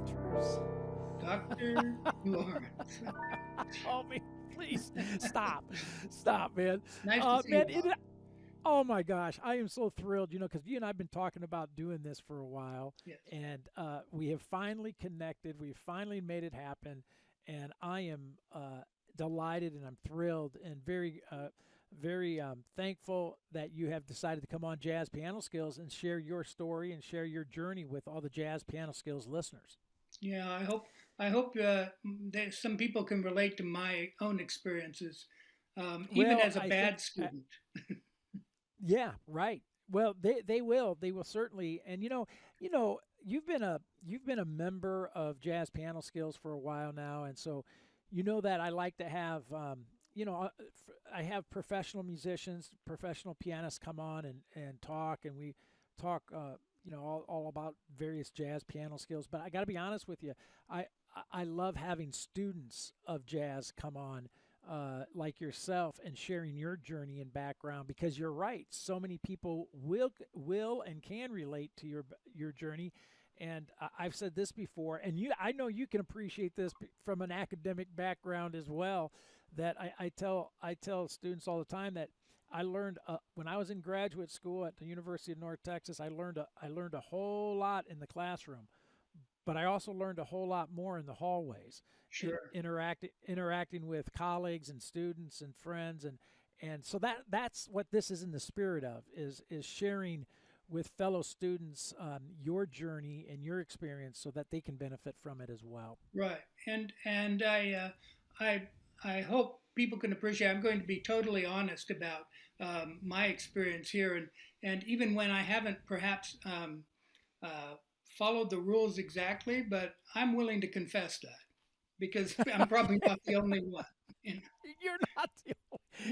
filters. Dr. Lawrence. Oh, man, please stop. Stop, man. Nice to see you, Man, Bob. oh my gosh, I am so thrilled, because you and I have been talking about doing this for a while, Yes. and we have finally connected. We've finally made it happen, and I am delighted and I'm thrilled and very thankful that you have decided to come on Jazz Piano Skills and share your story and share your journey with all the Jazz Piano Skills listeners. Yeah, I hope that some people can relate to my own experiences, even Well, as a I think bad student. Yeah, right. Well, they will certainly. And you've been a member of Jazz Piano Skills for a while now, and so you know that I like to have I have professional musicians, professional pianists come on and talk, and we talk all about various jazz piano skills. But I got to be honest with you, I love having students of jazz come on, like yourself, and sharing your journey and background, because you're right. So many people will and can relate to your journey. And I've said this before, and I know you can appreciate this from an academic background as well. That I tell students all the time that I learned when I was in graduate school at the University of North Texas. I learned a whole lot in the classroom, but I also learned a whole lot more in the hallways, Sure. interacting with colleagues and students and friends, and so that's what this is in the spirit of, is sharing with fellow students your journey and your experience so that they can benefit from it as well. Right. And I I hope people can appreciate. I'm going to be totally honest about my experience here, and even when I haven't perhaps uh, followed the rules exactly, but I'm willing to confess that because I'm probably not the only one. You know? You're not.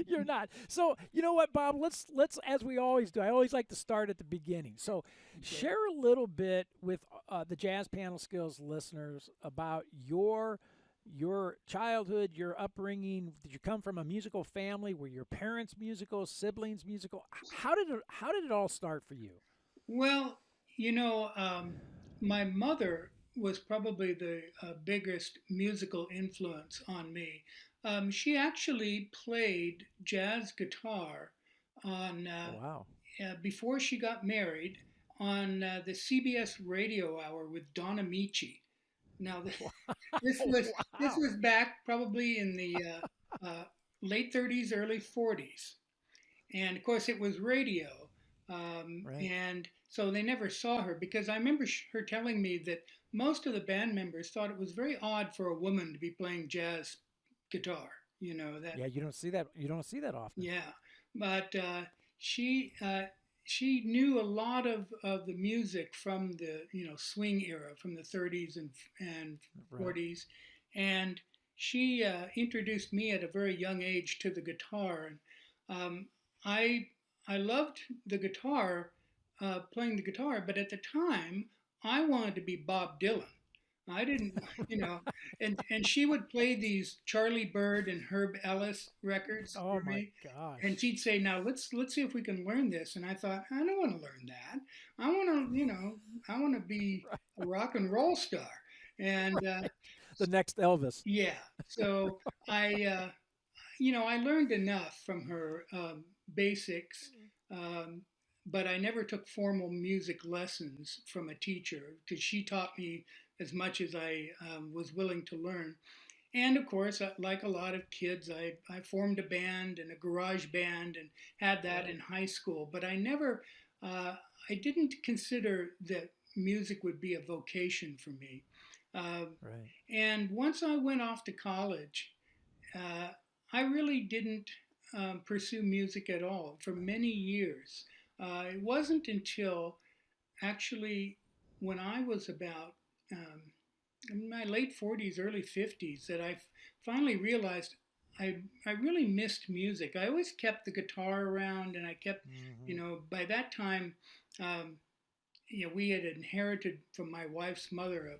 You're not. So you know what, Bob? Let's as we always do. I always like to start at the beginning. So Okay. share a little bit with the Jazz Piano Skills listeners about your childhood, your upbringing. Did you come from a musical family? Were your parents musical? Siblings musical? How did it all start for you? Well, you know, my mother was probably the biggest musical influence on me. She actually played jazz guitar on Oh wow! before she got married on the CBS Radio Hour with Don Amici. Now, this was this Wow! was back probably in the late 30s, early 40s, and of course it was radio, Right. and so they never saw her because I remember her telling me that most of the band members thought it was very odd for a woman to be playing jazz guitar. You know that. Yeah, you don't see that. You don't see that often. Yeah, but she she knew a lot of the music from the swing era from the 30s and Right. 40s, and she introduced me at a very young age to the guitar. And um, I I loved the guitar, playing the guitar, but at the time I wanted to be Bob Dylan. I didn't, and she would play these Charlie Bird and Herb Ellis records Oh for my me, and gosh! she'd say, "Now let's see if we can learn this." And I thought, I don't want to learn that. I want to, I want to be Right. a rock and roll star. And The next Elvis. yeah, so I learned enough from her basics, um, but I never took formal music lessons from a teacher because she taught me as much as I was willing to learn. And of course, like a lot of kids, I formed a band and a garage band and had that in Right. high school. But uh, I didn't consider that music would be a vocation for me. Uh, Right. and once I went off to college, uh, I really didn't pursue music at all for many years. It wasn't until actually when I was about in my late 40s, early 50s that I finally realized I really missed music. I always kept the guitar around, and I kept, Hmm. by that time, um, we had inherited from my wife's mother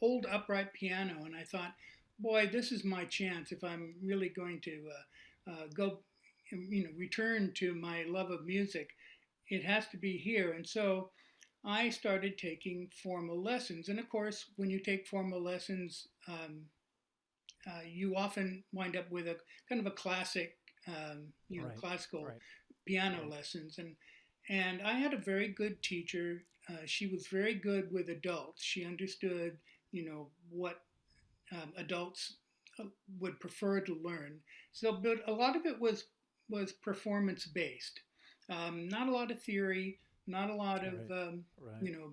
old upright piano, and I thought, boy, this is my chance if I'm really going to go, return to my love of music. It has to be here, and so. I started taking formal lessons. And of course, when you take formal lessons, you often wind up with a kind of a classic, Right. classical Right. piano Right. lessons. And I had a very good teacher. She was very good with adults. She understood, what adults uh, would prefer to learn. So, but a lot of it was performance based. Not a lot of theory, not a lot of Right. Right. you know.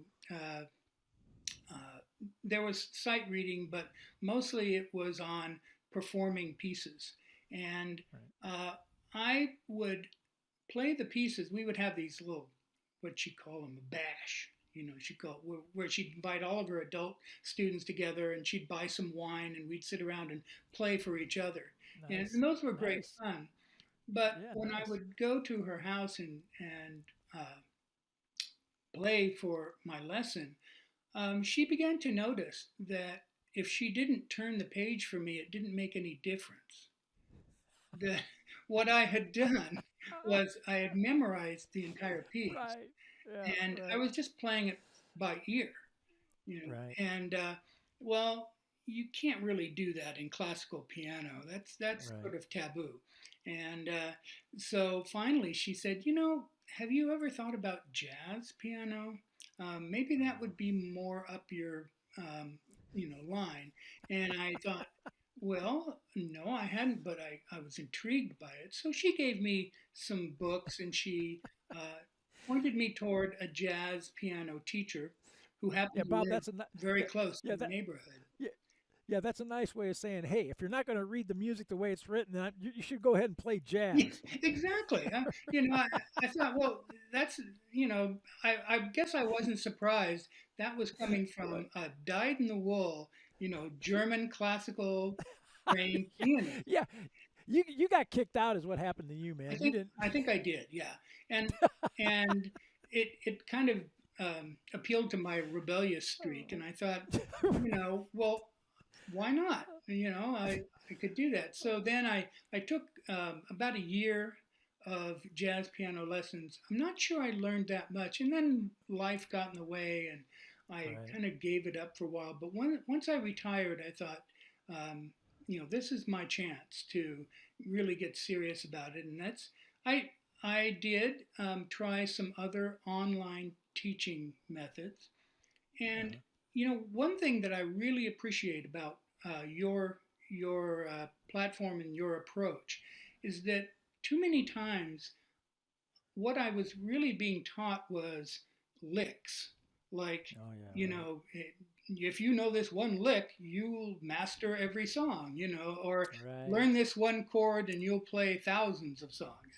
There was sight reading, but mostly it was on performing pieces. And Right. uh, I would play the pieces. We would have these little, what she call them, a bash. She called where she'd invite all of her adult students together, and she'd buy some wine, and we'd sit around and play for each other, and Nice. those were great Nice. fun. But Yeah. when I Nice. would go to her house and play for my lesson, she began to notice that if she didn't turn the page for me, it didn't make any difference. That what I had done was I had memorized the entire piece, Right. Yeah. and I Right. was just playing it by ear, Right. And well, you can't really do that in classical piano. That's Right. sort of taboo. And so finally, she said, have you ever thought about jazz piano? Maybe that would be more up your line. And I thought, well, no, I hadn't, but I was intrigued by it. So she gave me some books, and she uh, pointed me toward a jazz piano teacher who Yeah, happened to Bob. live That's a very yeah, close yeah to the that neighborhood. yeah yeah that's a nice way of saying, hey, if you're not going to read the music the way it's written, you should go ahead and play Yeah, jazz. exactly. I thought, well, that's, I guess I wasn't surprised that was coming Right. from a dyed in the wool, German classical trained pianist. Yeah. You got kicked out is what happened to you, I man. You think didn't. I think I did, yeah, and and it kind of appealed to my rebellious streak, and I thought, well, why not? I could do that. So then I took about a year of jazz piano lessons. I'm not sure I learned that much, and then life got in the way, and I Right. kind of gave it up for a while. But once I retired, I thought, um, this is my chance to really get serious about it, and I I did try some other online teaching methods, and Uh-huh. one thing that I really appreciate about your platform and your approach is that too many times what I was really being taught was licks. Like, Oh yeah. you Right. know, if you know this one lick, you'll master every song, or Right. learn this one chord and you'll play thousands of songs.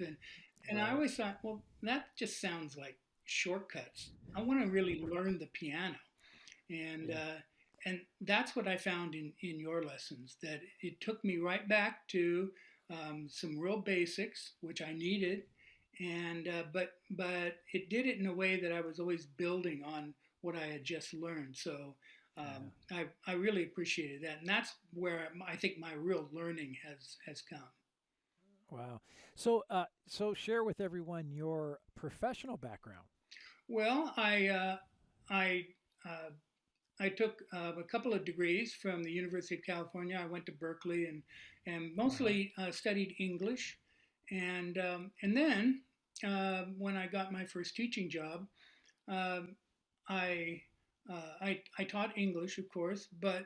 And I Right. always thought, well, that just sounds like shortcuts. I want to really learn the piano. And Yeah. that's what I found in your lessons. That it took me right back to some real basics, which I needed, and but it did it in a way that I was always building on what I had just learned. So Yeah. I really appreciated that, and that's where I think my real learning has come. Wow. So share with everyone your professional background. Well, I uh, I took a couple of degrees from the University of California. I went to Berkeley and Uh huh. mostly studied English, and then when I got my first teaching job, um, I, I taught English, of course, but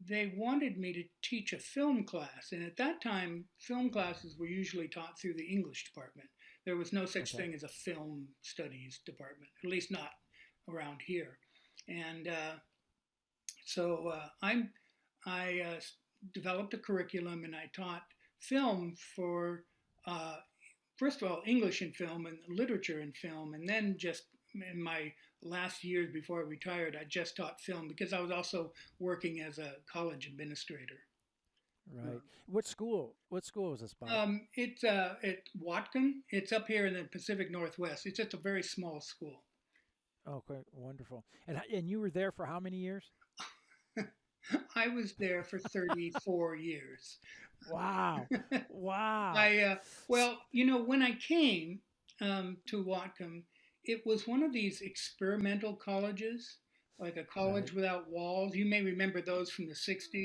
they wanted me to teach a film class, and at that time, film classes were usually taught through the English department. There was no such Okay. thing as a film studies department, at least not around here. And so I developed a curriculum and I taught film for uh, first of all English and film and literature and film, and then just in my last years before I retired, I just taught film because I was also working as a college administrator. Right. What school? What school was this, Bob? It's at Watcom. It's up here in the Pacific Northwest. It's just a very small school. Okay. Wonderful. And you were there for how many years? I was there for 34 years. Wow. Wow. I S- Well, when I came to Watcom, it was one of these experimental colleges, like a Right. college without walls. You may remember those from the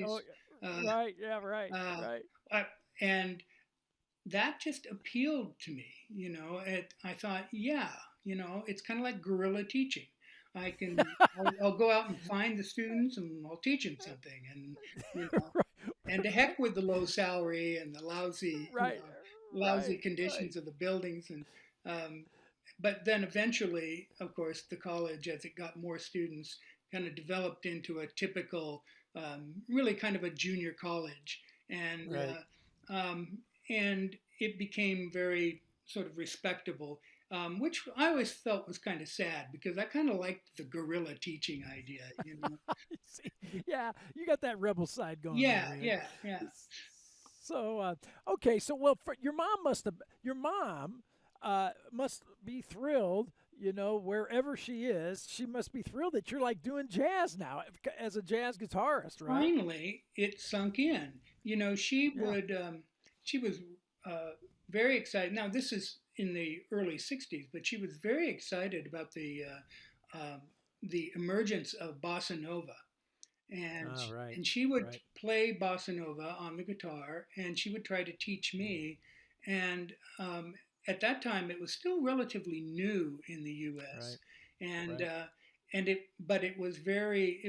Oh, 60s. Uh, right. Yeah. Right. uh, Right. uh, and that just appealed to me. I thought, yeah, it's kind of like guerrilla teaching. I'll go out and find the students and I'll teach them something. And, you know, and to heck with the low salary and the Right. lousy Right. Right. conditions of the buildings. Um, but then eventually, of course, the college, as it got more students, kind of developed into a typical, really kind of a junior college, and Right. and it became very sort of respectable, which I always felt was kind of sad because I kind of liked the guerrilla teaching idea, See, yeah, you got that rebel side going there, Yeah, man. yeah, yeah. So, okay, so well, your mom must be thrilled. Wherever she is, she must be thrilled that you're like doing jazz now as a jazz guitarist, right? Finally, it sunk in. Yeah. She was uh, very excited. Now, this is in the early '60s, but she was very excited about the emergence of bossa nova, and Oh, right, and she would right, play bossa nova on the guitar, and she would try to teach me. And at that time, it was still relatively new in the U.S. right, and right, uh, but it was very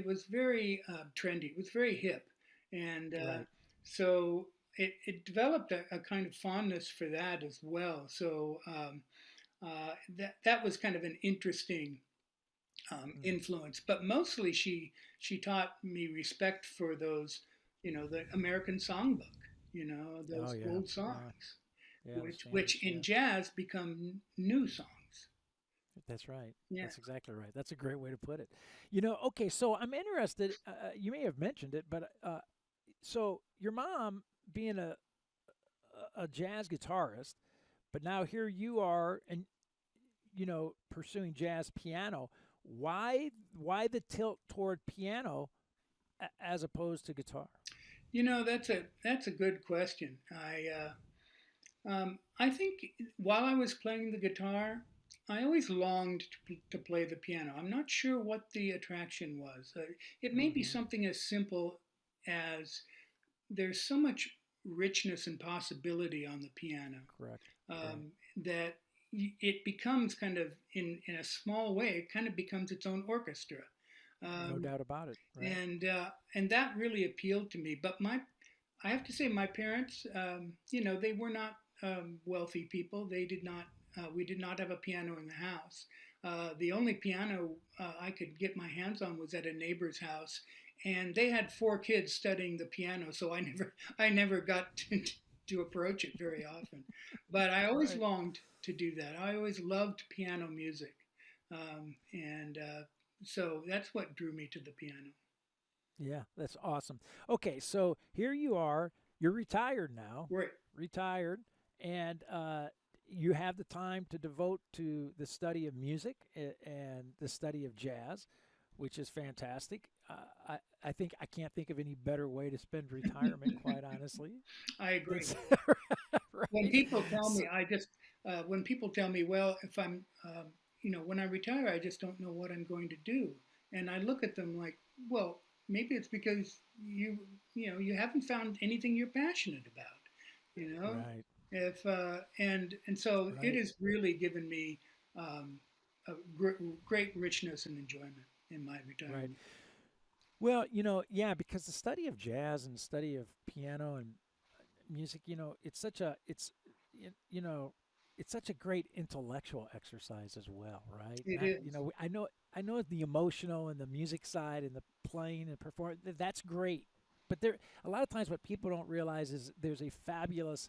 trendy. It was very hip, and right. so it developed a kind of fondness for that as well. So that was kind of an interesting Mm. influence. But mostly, she taught me respect for those, the American songbook, Oh those yeah, old yeah, songs, yeah. The which standards. in Yeah, jazz become new songs. that's right. Yeah. That's exactly right. That's a great way to put it. Okay, so I'm interested. You may have mentioned it, but so your mom being a jazz guitarist, but now here you are, and pursuing jazz piano. Why the tilt toward piano as opposed to guitar? That's a good question. I think while I was playing the guitar, I always longed to play the piano. I'm not sure what the attraction was. It may be Mm-hmm. something as simple as there's so much richness and possibility on the piano, Correct. Right. that it becomes kind of in a small way, it kind of becomes its own orchestra. No Um, doubt about it. Right. and that really appealed to me. But I have to say, my parents, they were not wealthy people. They did not. We did not have a piano in the house. The only piano I could get my hands on was at a neighbor's house, and they had four kids studying the piano, so I never got to approach it very often. But I always Right. longed to do that. I always loved piano music, and so that's what drew me to the piano. Yeah, that's awesome. Okay, so here you are. You're retired now. Right. Retired, and you have the time to devote to the study of music and the study of jazz, which is fantastic. I think I can't think of any better way to spend retirement, quite honestly. I agree. That's When right. people tell So, me, when people tell me, well, if when I retire, I just don't know what I'm going to do, and I look at them like, well, maybe it's because you haven't found anything you're passionate about, you know. right, If and so it right, has really given me um, a great richness and enjoyment in my right. retirement. Well, yeah, because the study of jazz and the study of piano and music, you know, it's such a great intellectual exercise as well, right? It is. I know the emotional and the music side and the playing and performing, that's great. But a lot of times what people don't realize is there's a fabulous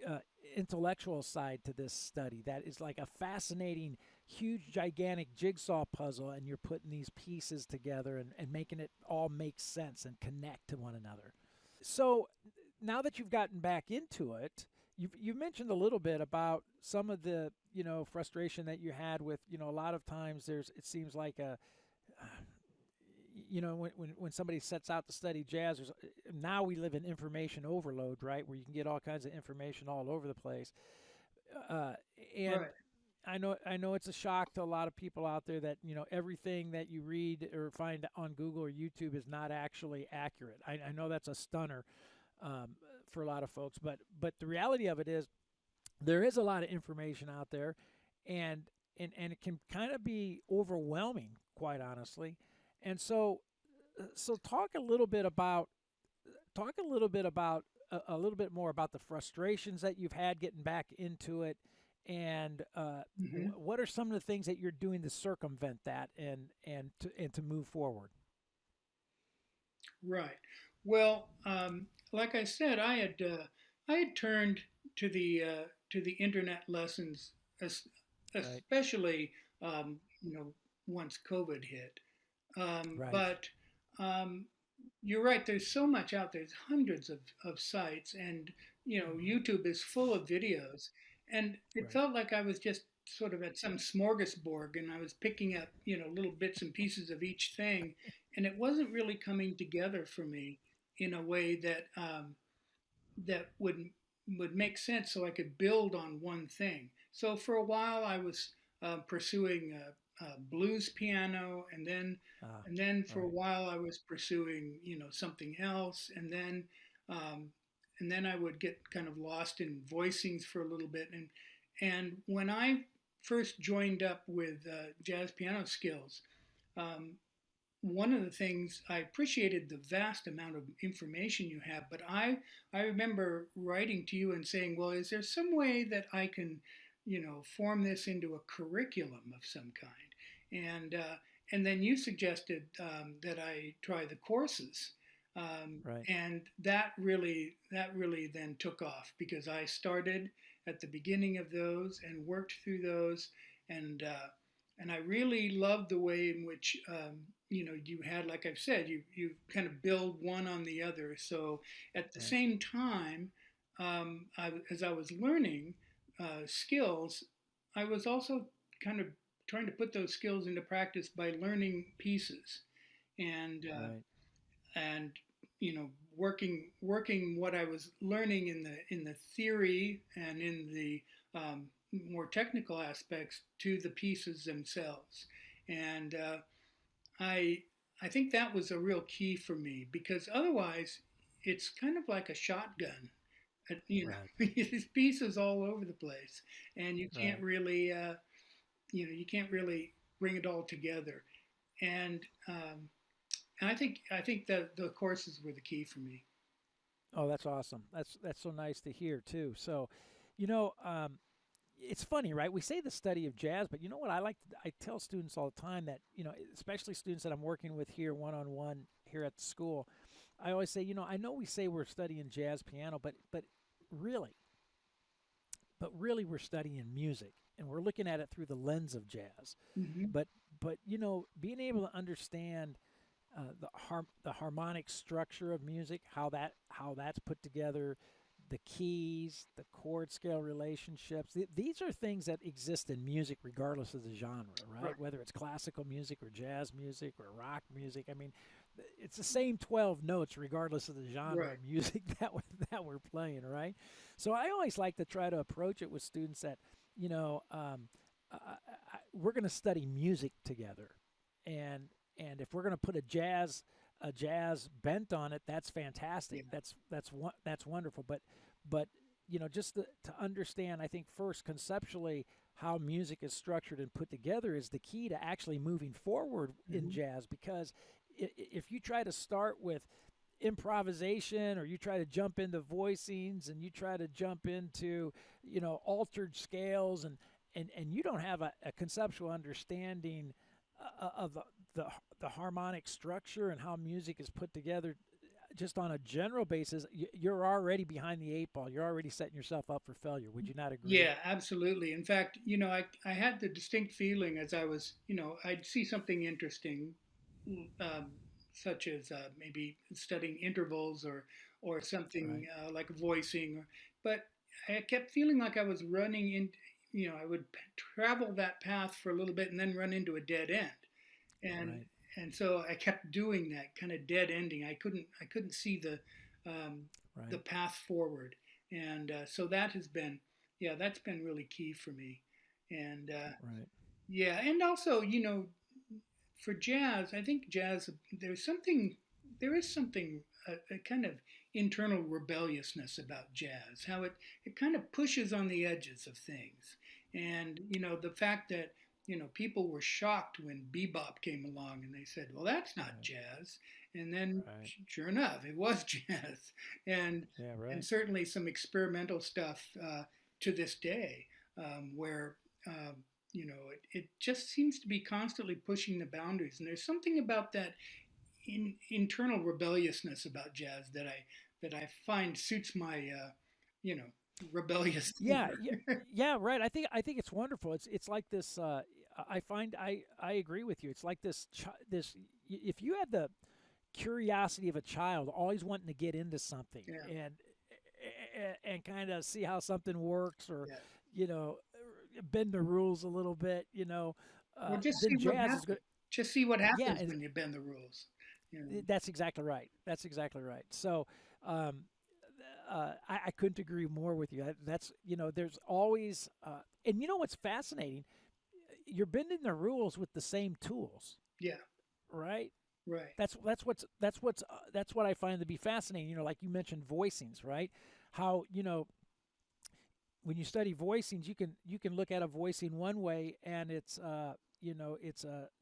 uh, intellectual side to this study that is like a fascinating, huge, gigantic jigsaw puzzle, and you're putting these pieces together and making it all make sense and connect to one another. So now that you've gotten back into it, you've mentioned a little bit about some of the frustration that you had with a lot of times it seems like a when somebody sets out to study jazz, now we live in information overload, right? Where you can get all kinds of information all over the place, uh, and Right. I know it's a shock to a lot of people out there that everything that you read or find on Google or YouTube is not actually accurate. I know that's a stunner um, for a lot of folks, but the reality of it is there is a lot of information out there, and and it can kind of be overwhelming, quite honestly. And so talk a little bit about a little bit more about the frustrations that you've had getting back into it, and Hmm. what are some of the things that you're doing to circumvent that and to move forward. Right. Well, like I said, I had turned to the internet lessons, Right. especially you know once COVID hit. Right. But um, you're right. There's so much out there. There's hundreds of sites, and Hmm. YouTube is full of videos. And it Right. felt like I was just sort of at some smorgasbord, and I was picking up little bits and pieces of each thing, and it wasn't really coming together for me in a way that that would make sense, so I could build on one thing. So for a while, I was pursuing blues piano, Ah. and then for a Right. while I was pursuing something else, um, and then I would get kind of lost in voicings for a little bit, and when I first joined up with Jazz Piano Skills, um, one of the things I appreciated the vast amount of information you have, but I remember writing to you and saying, well, is there some way that I can, form this into a curriculum of some kind? And then you suggested that I try the courses, Right. and that really then took off because I started at the beginning of those and worked through those, and I really loved the way in which you had, like I've said, you kind of build one on the other. So at the Right. same time, as I was learning skills, I was also kind of trying to put those skills into practice by learning pieces, and Right. and working what I was learning in the theory and in the more technical aspects to the pieces themselves, and I I think that was a real key for me because otherwise it's kind of like a shotgun. Right. There's pieces all over the place, and Right. you can't really bring it all together. And and I think that the courses were the key for me. Oh, that's awesome. That's so nice to hear too. So, you know, it's funny, right? We say the study of jazz, but you know what I tell students all the time that, especially students that I'm working with here one on one here at the school, I always say, I know we say we're studying jazz piano, really, but really we're studying music and we're looking at it through the lens of jazz. Hmm. But being able to understand the harmonic structure of music, how that's put together, the keys, the chord scale relationships. These are things that exist in music regardless of the genre, right? Right. Whether it's classical music or jazz music or rock music. I mean, it's the same 12 notes regardless of the genre Right. of music that we're playing, right? So I always like to try to approach it with students that, you know, um, we're going to study music together, and if we're going to put a jazz bent on it, that's fantastic. Yeah. That's wonderful. But just to understand, I think first conceptually how music is structured and put together is the key to actually moving forward in Hmm. jazz. Because if you try to start with improvisation, or you try to jump into voicings, and you try to jump into altered scales, and you don't have a conceptual understanding of the the harmonic structure and how music is put together just on a general basis, you're already behind the eight ball. You're already setting yourself up for failure. Would you not agree? Yeah, absolutely. In fact, I had the distinct feeling as I was, I'd see something interesting, um, such as maybe studying intervals or something Right. like voicing, but I kept feeling like I was running in. I would travel that path for a little bit and then run into a dead end, and Right. so I kept doing that kind of dead ending. I couldn't see um, the Right. path forward, and so that has been, yeah, that's been really key for me. And Right. yeah, and also, for jazz, I think jazz, there is something, a kind of internal rebelliousness about jazz, how it kind of pushes on the edges of things. And, the fact that, people were shocked when bebop came along and they said, well, that's not Right. jazz. And then, Right. sure enough, it was jazz. And, Yeah. and Right. certainly some experimental stuff to this day where it just seems to be constantly pushing the boundaries. And there's something about that internal rebelliousness about jazz that I find suits my you know rebellious Yeah. thinker. Yeah. Yeah. Right. I think it's wonderful. It's like this. I find I agree with you. It's like this. If you had the curiosity of a child, always wanting to get into something Yeah, and kind of see how something works, or yeah. you know, bend the rules a little bit. Well, just see Then what jazz is good. happens. Just see what Yeah, happens and when you bend the rules. You know. that's exactly right. That's exactly right. So, um, I couldn't agree more with you. That's there's always, and what's fascinating, you're bending the rules with the same tools, Yeah, right? right. That's what I find to be fascinating. Like you mentioned voicings, right? How when you study voicings, you can look at a voicing one way, and it's a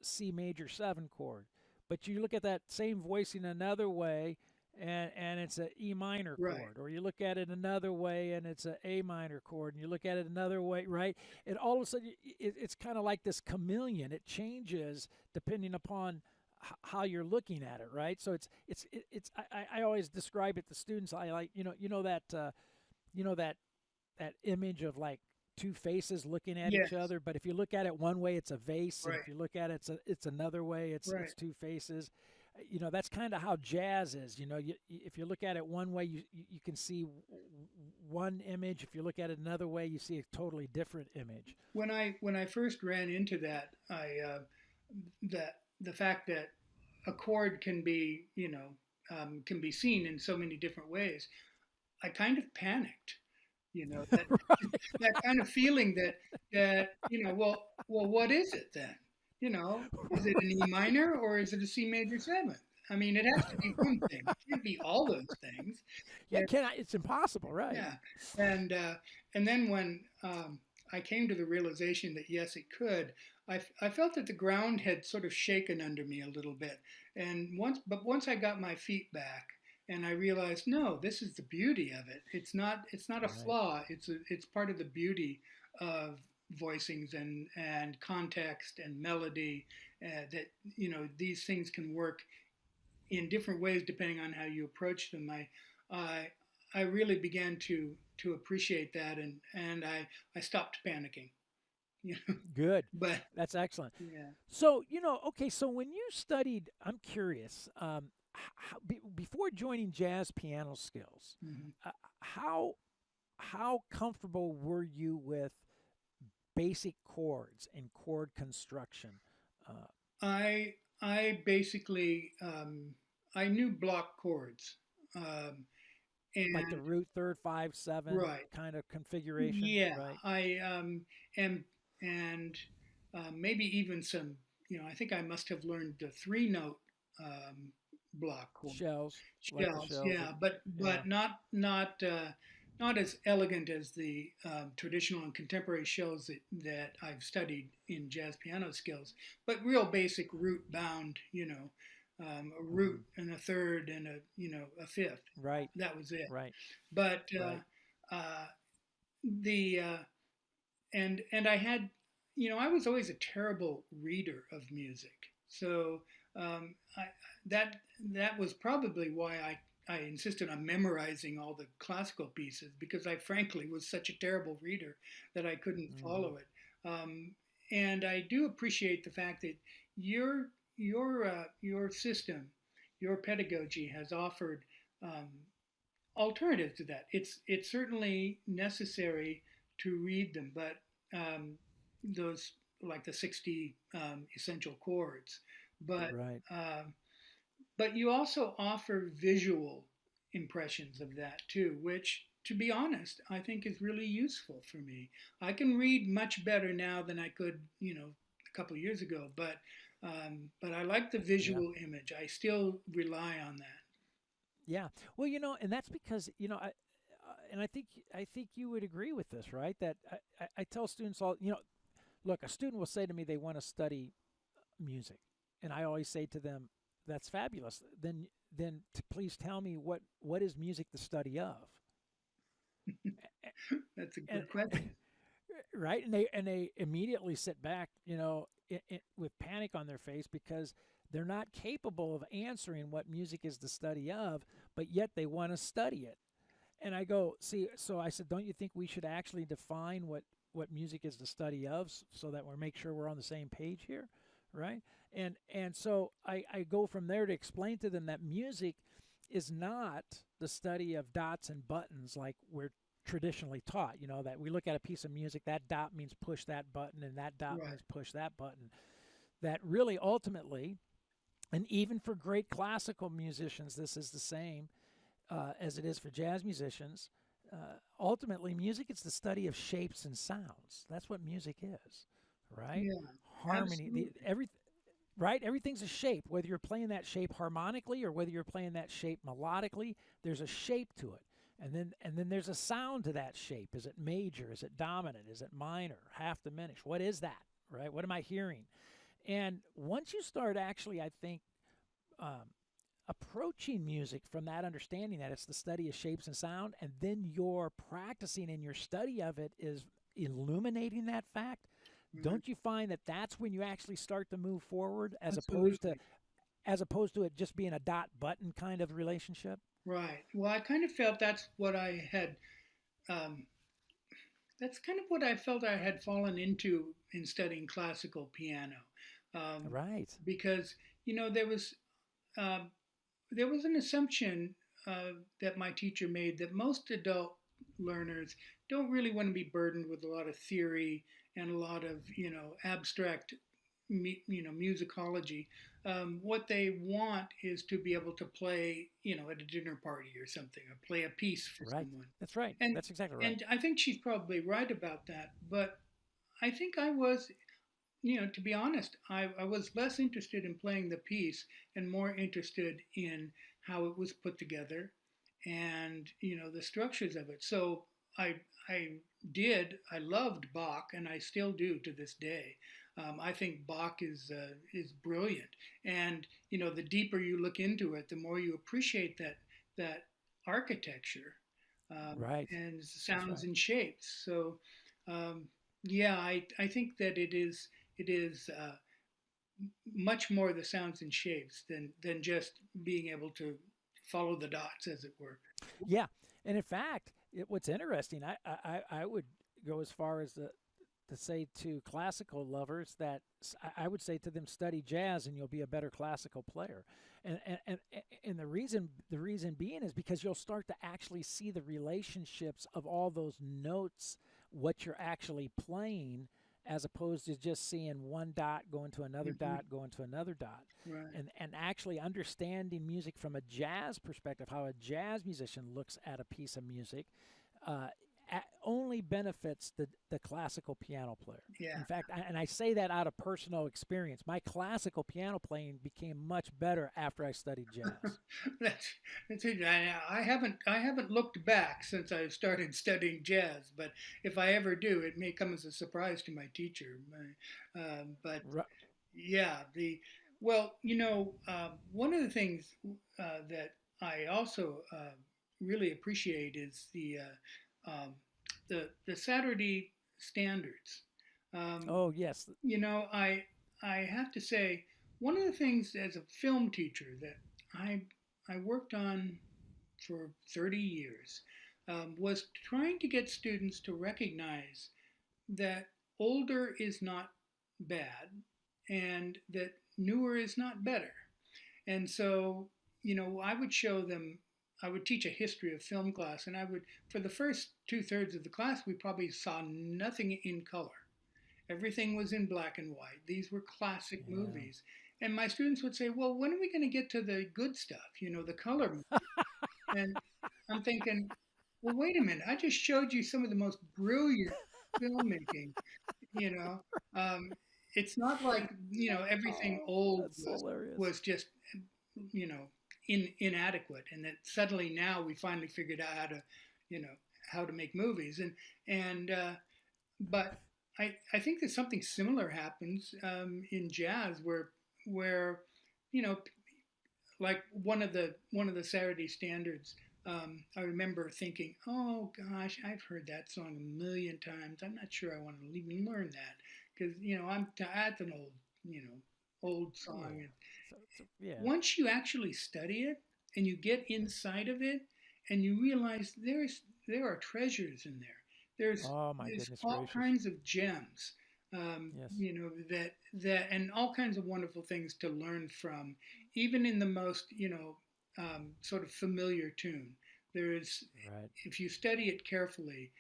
C major 7 chord, but you look at that same voicing another way, and it's a E minor Right. chord, or you look at it another way and it's a A minor chord, and you look at it another way, right? And all of a sudden it's kind of like this chameleon. It changes depending upon how you're looking at it, right? So I always describe it to students. I like you know that image of like two faces looking at each Yes. other, but if you look at it one way it's a vase, and Right. if you look at it it's another way, Right. it's two faces. That's kind of how jazz is. If you look at it one way, you can see one image. If you look at it another way, you see a totally different image. When I first ran into that, I that the fact that a chord can be seen in so many different ways, I kind of panicked. That that kind of feeling that well, what is it then? Is it an E minor or is it a C major seventh? I mean, it has to be one thing. It can't be all those things. Yeah, it's impossible, right? Yeah, and then when I came to the realization that yes, it could, I felt that the ground had sort of shaken under me a little bit, and once I got my feet back, and I realized no, this is the beauty of it. It's not a Right. flaw. It's part of the beauty of voicings and context and melody, that these things can work in different ways depending on how you approach them. I I really began to appreciate that, and I stopped panicking. You know, Good. but That's excellent. yeah. So, okay, so when you studied, I'm curious, before joining Jazz Piano Skills, Hmm. uh, how how comfortable were you with basic chords and chord construction? Uh, I basically I knew block chords, um, like the and root third, 5, 7 right. kind of configuration, Yeah, right? I am, and maybe even some. I think I must have learned the three note um, block chord Shells, like the shells. shells, Yeah, but yeah. not as elegant as the traditional and contemporary shells that I've studied in jazz piano skills, but real basic root bound. A root Hmm. and a third and a fifth. Right, That was it. right, But right. uh, the and I had, I was always a terrible reader of music, so I, that was probably why I insisted on memorizing all the classical pieces, because I frankly was such a terrible reader that I couldn't Hmm. follow it. And I do appreciate the fact that your system, your pedagogy has offered um, alternative to that. It's certainly necessary to read them, but those like the 60 essential chords, but Right. um, but you also offer visual impressions of that too, which to be honest, I think is really useful for me. I can read much better now than I could, a couple of years ago, but I like the Yeah. visual image. I still rely on that. Yeah. Well, and that's because, and I think you would agree with this, right? That I tell students all, look, a student will say to me they want to study music, and I always say to them, that's fabulous. Then please tell me what is music the study of? That's a And good question. right, and they immediately sit back, with panic on their face because they're not capable of answering what music is the study of, but yet they want to study it. And I go, see, so I said, don't you think we should actually define what music is the study of, so that we make sure we're on the same page here, right? And so I go from there to explain to them that music is not the study of dots and buttons like we're traditionally taught. That we look at a piece of music, that dot means push that button, and that dot Right. means push that button. That really ultimately, and even for great classical musicians, this is the same as it is for jazz musicians. Ultimately, music is the study of shapes and sounds. That's what music is, right? Yeah, Harmony, absolutely. right? Everything's a shape. Whether you're playing that shape harmonically or whether you're playing that shape melodically, there's a shape to it. And then there's a sound to that shape. Is it major? Is it dominant? Is it minor? Half diminished? What is that? Right? What am I hearing? And once you start actually, I think, um, approaching music from that understanding that it's the study of shapes and sound, and then your practicing and your study of it is illuminating that fact, Right. don't you find that that's when you actually start to move forward, Absolutely. as opposed to it just being a dot button kind of relationship? Right. Well, I kind of felt um, that's kind of what I felt I had fallen into in studying classical piano, um, Right. because you know there was uh, there was an assumption that my teacher made that most adult learners don't really want to be burdened with a lot of theory and a lot of abstract musicology. What they want is to be able to play at a dinner party or something, or play a piece for Right. someone. That's right. And That's exactly right. and I think she's probably right about that. But I think I was, to be honest, I was less interested in playing the piece and more interested in how it was put together and the structures of it. So I I loved Bach, and I still do to this day. I think Bach is brilliant, and the deeper you look into it, the more you appreciate that architecture Right. and That's sounds right. and shapes. So um, yeah, I think that it is much more the sounds and shapes than just being able to follow the dots, as it were. Yeah. And in fact, what's interesting, I would go as far as to say to classical lovers that I would say to them, study jazz and you'll be a better classical player. And the reason being is because you'll start to actually see the relationships of all those notes, what you're actually playing, as opposed to just seeing one dot going to another Hmm. dot going to another dot. Right. And actually understanding music from a jazz perspective, how a jazz musician looks at a piece of music, uh, only benefits the classical piano player. Yeah. In fact, and I say that out of personal experience. My classical piano playing became much better after I studied jazz. that's that's it. I haven't looked back since I started studying jazz, but if I ever do, it may come as a surprise to my teacher. But Ru- yeah, the well, one of the things that I also really appreciate is the Saturday standards. Um, oh yes, you know, I have to say one of the things as a film teacher that I I worked on for 30 years was trying to get students to recognize that older is not bad and that newer is not better. And so, I would show them, I would teach a history of film class, and for the first two-thirds of the class, we probably saw nothing in color. Everything was in black and white. These were classic yeah. movies. And my students would say, well, when are we going to get to the good stuff, the color movies? And I'm thinking, well, wait a minute. I just showed you some of the most brilliant filmmaking, you know. Um, it's not like, everything Oh, old that's was hilarious. was just, you know, inadequate, and that suddenly now we finally figured out you know, how to make movies, and but I think that something similar happens in jazz where you know like one of the Saturday standards. I remember thinking, "Oh gosh, I've heard that song a million times. I'm not sure I want to even learn that because that's an old song." Yeah. And So yeah. once you actually study it and you get inside of it, and you realize there are treasures in there. Oh my There's goodness all gracious. kinds of gems, Yes. that and all kinds of wonderful things to learn from, even in the most sort of familiar tune. There is, Right. if you study it carefully,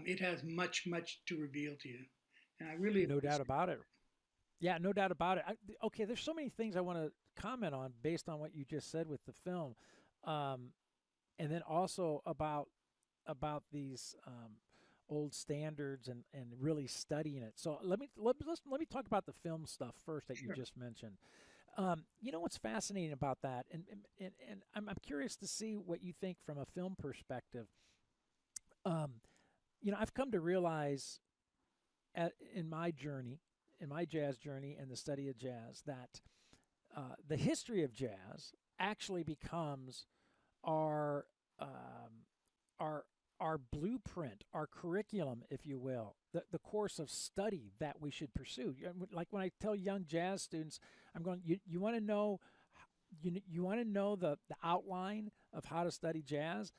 it has much to reveal to you, and I really No doubt appreciate about it. Yeah, no doubt about it. Okay, there's so many things I want to comment on based on what you just said with the film, um, and then also about these old standards and really studying it. So let me talk about the film stuff first that it. you Sure. just mentioned. You know what's fascinating about that, and I'm curious to see what you think from a film perspective. Um, I've come to realize in my journey, in my jazz journey and the study of jazz, that the history of jazz actually becomes our um, our our blueprint, our curriculum, if you will, the course of study that we should pursue. Like when I tell young jazz students, I'm going, you want to know, you want to know the outline of how to study jazz,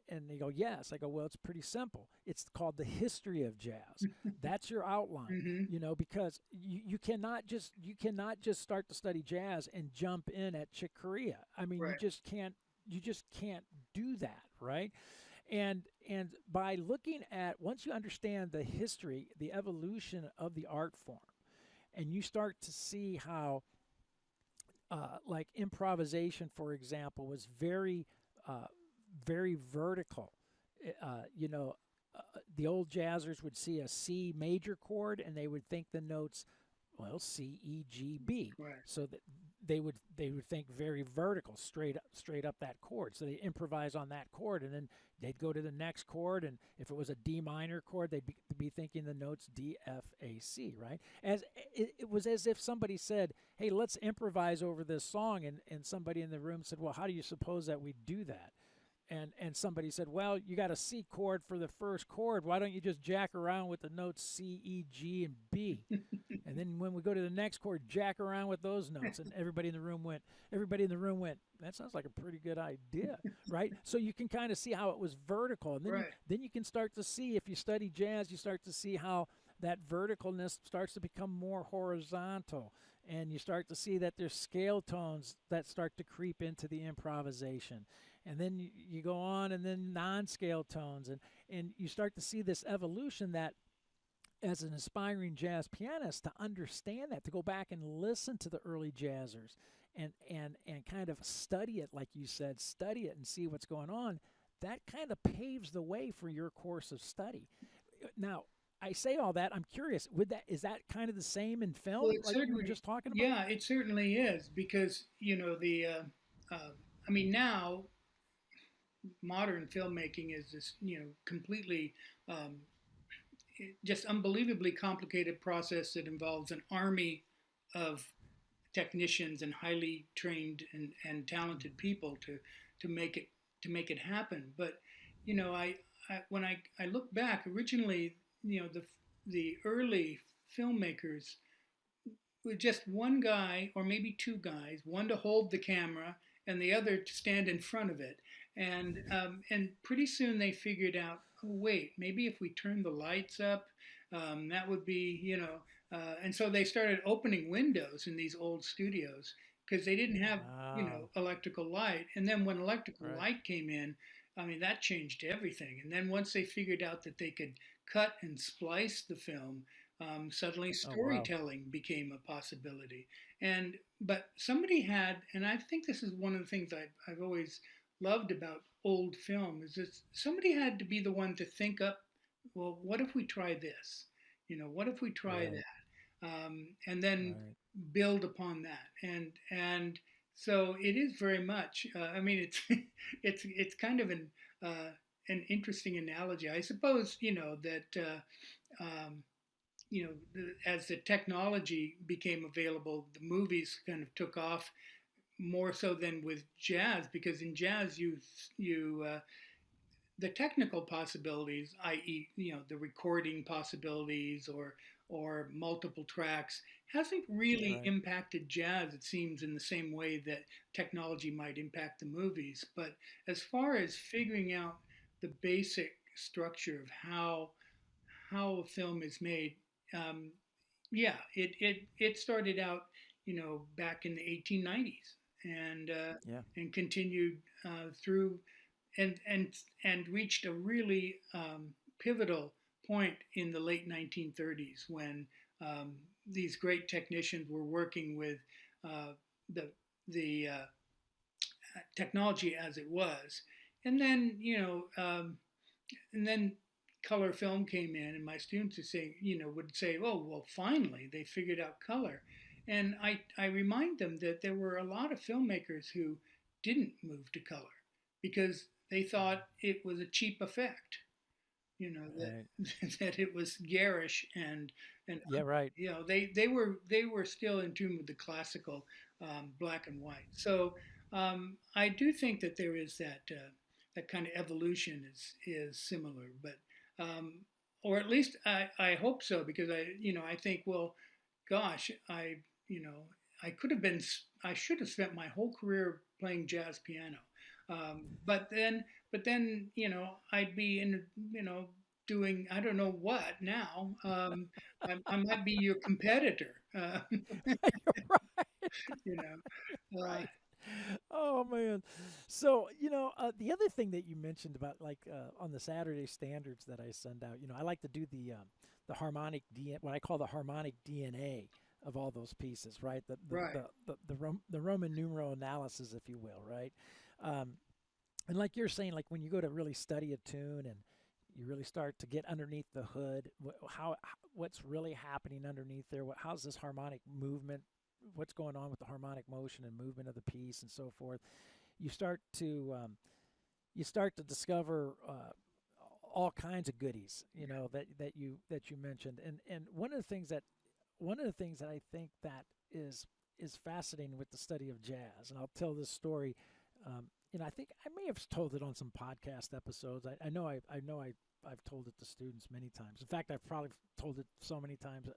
and they go, yes. I go, well, it's pretty simple. It's called the history of jazz. That's your outline. Hmm. Because you cannot just start to study jazz and jump in at Chick Corea. I mean, Right. you just can't do that, right? And by looking at, once you understand the history, the evolution of the art form, and you start to see how like improvisation, for example, was uh, very vertical. You know, the old jazzers would see a C major chord and they would think the notes, well, C, E, G, B. Right. So that they would think very vertical, straight up that chord. So they improvise on that chord, and then they'd go to the next chord, and if it was a D minor chord, they'd be thinking the notes D, F, A, C. Right? It was as if somebody said, "Hey, let's improvise over this song," and somebody in the room said, "Well, how do you suppose that we do that?" And somebody said, "Well, you got a C chord for the first chord. Why don't you just jack around with the notes C, E, G, and B?" And then when we go to the next chord, jack around with those notes. And everybody in the room went, that sounds like a pretty good idea, right? So you can kind of see how it was vertical. And Right. then you can start to see, if you study jazz, you start to see how that verticalness starts to become more horizontal. And you start to see that there's scale tones that start to creep into the improvisation. And then you go on, and then non-scale tones, and you start to see this evolution that, as an aspiring jazz pianist, to understand that, to go back and listen to the early jazzers and kind of study it, like you said, study it and see what's going on, that kind of paves the way for your course of study. Now, I say all that, I'm curious, is that kind of the same in Well, film, it like you were certainly, just talking about? yeah, it certainly is because I mean, now modern filmmaking is this, completely um, just unbelievably complicated process that involves an army of technicians and highly trained and talented people to make it to make it happen. But when I look back, originally, the early filmmakers with just one guy or maybe two guys, one to hold the camera and the other to stand in front of it. And pretty soon they figured out, oh wait, maybe if we turn the lights up, that would be, and so they started opening windows in these old studios because they didn't have, Wow. electrical light. And then when electrical Right. light came in, I mean, that changed everything. And then once they figured out that they could cut and splice the film, suddenly Oh, wow. storytelling became a possibility. And but somebody had, and I think this is one of the things I've always loved about old film is that somebody had to be the one to think up, well, what if we try this? What if we try Right. that? And then Right. build upon that. And so it is very much. I mean, it's it's kind of an interesting analogy, I suppose. That as the technology became available, the movies kind of took off more so than with jazz, because in jazz you the technical possibilities, i.e., the recording possibilities or multiple tracks, hasn't really Right. impacted jazz. It seems in the same way that technology might impact the movies. But as far as figuring out the basic structure of how a film is made, um, yeah, it started out, back in the 1890s, Yeah. and continued through, and and and reached a really pivotal point in the late 1930s when these great technicians were working with uh, the the technology as it was, and then and then color film came in, and my students would say, "Oh, well, finally they figured out color," and I remind them that there were a lot of filmmakers who didn't move to color because they thought it was a cheap effect, Right. that that it was garish and Yeah. Right. they were still in tune with the classical black and white. So I do think that there is that kind of evolution is similar, but um, or at least I hope so, because I think, well, gosh, you know I could have been I should have spent my whole career playing jazz piano, but then I'd be in doing I don't know what now. I might be your competitor. You're right. You know. Right. Oh man. So, the other thing that you mentioned about like on the Saturday standards that I send out, I like to do the harmonic DNA, what I call the harmonic DNA of all those pieces, right? Right. The Roman numeral analysis, if you will, right? Um, and like you're saying, like when you go to really study a tune and you really start to get underneath the hood, what's really happening underneath there? How's this harmonic movement? What's going on with the harmonic motion and movement of the piece and so forth? You start to discover all kinds of goodies, that you mentioned. And one of the things that I think that is fascinating with the study of jazz, and I'll tell this story. I think I may have told it on some podcast episodes. I've told it to students many times. In fact, I've probably told it so many times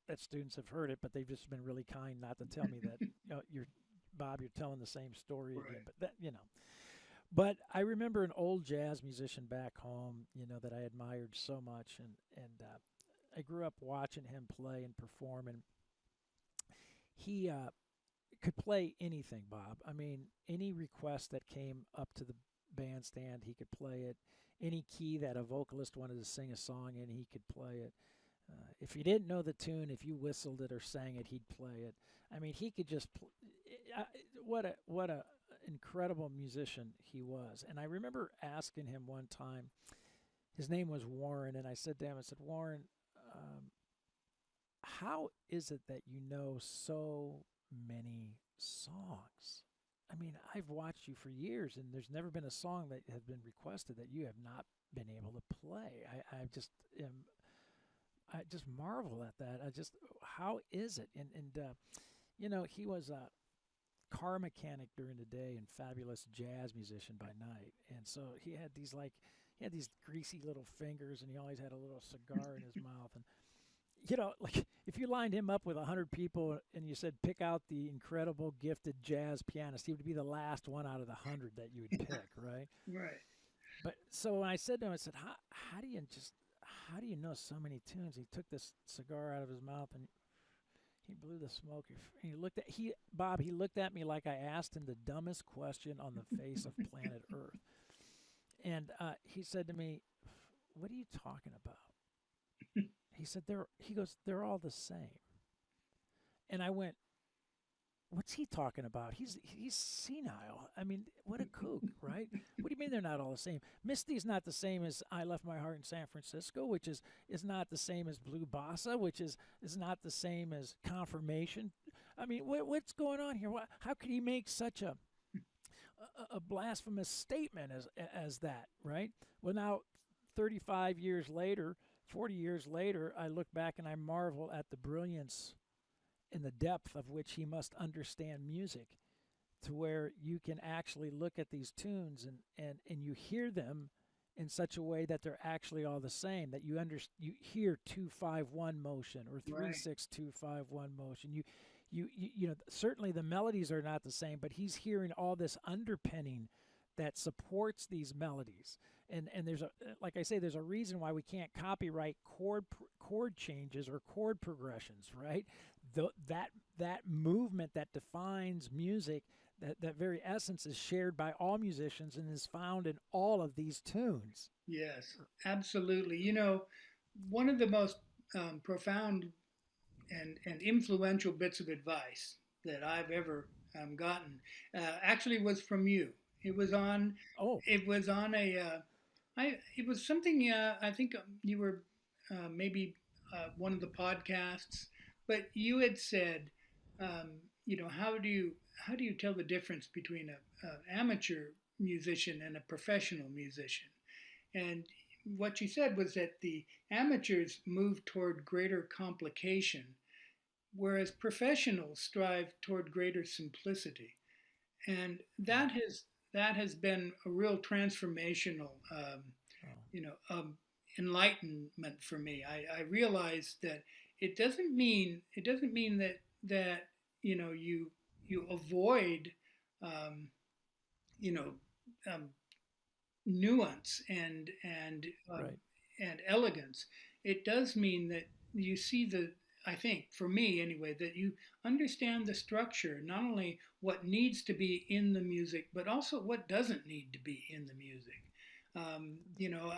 that students have heard it, but they've just been really kind not to tell me that you're Bob, you're telling the same story again. Right. But but I remember an old jazz musician back home, that I admired so much, and I grew up watching him play and perform, and he could play anything, Bob. I mean, any request that came up to the bandstand, he could play it. Any key that a vocalist wanted to sing a song in, he could play it. If you didn't know the tune, if you whistled it or sang it, he'd play it. I mean, he could just. What a incredible musician he was. And I remember asking him one time. His name was Warren, and I said to him, I said, Warren, um, how is it that you know so many songs? I mean, I've watched you for years, and there's never been a song that has been requested that you have not been able to play. I just marvel at that. How is it? And he was a car mechanic during the day and fabulous jazz musician by night. And so he had these greasy little fingers, and he always had a little cigar in his mouth. And like if you lined him up with 100 people and you said pick out the incredible gifted jazz pianist, he would be the last one out of the 100 that you would pick, right? Right. But so when I said to him, I said, how do you know so many tunes? He took this cigar out of his mouth and he blew the smoke. He looked at me like I asked him the dumbest question on the face of planet Earth. And he said to me, "What are you talking about?" He said, "They're all the same." And I went, "What's he talking about? He's senile. I mean, what a kook, right?" right? What do you mean they're not all the same? Misty's not the same as I Left My Heart in San Francisco, which is not the same as Blue Bossa, which is not the same as Confirmation. I mean, what's going on here? How could he make such a blasphemous statement as that, right? Well, now 35 years later, 40 years later, I look back and I marvel at the brilliance and the depth of which he must understand music, to where you can actually look at these tunes and you hear them in such a way that they're actually all the same, that you hear 2-5-1 motion or Right. 3-6-2-5-1 motion. You know, certainly the melodies are not the same, but he's hearing all this underpinning that supports these melodies. And there's a, like I say, there's a reason why we can't copyright chord changes or chord progressions, right? That movement that defines music, that very essence, is shared by all musicians and is found in all of these tunes. Yes, absolutely. You know, one of the most profound and influential bits of advice that I've ever gotten actually was from you. It was on. Oh, It was on a. It was something. I think you were maybe one of the podcasts, but you had said, you know, how do you tell the difference between an amateur musician and a professional musician? And what you said was that the amateurs move toward greater complication, whereas professionals strive toward greater simplicity. And that has been a real transformational, oh, you know, enlightenment for me. I realized that it doesn't mean that you know you avoid um, you know um, nuance right. and elegance. It does mean that you see the, I think for me anyway, that you understand the structure, not only what needs to be in the music, but also what doesn't need to be in the music. You know,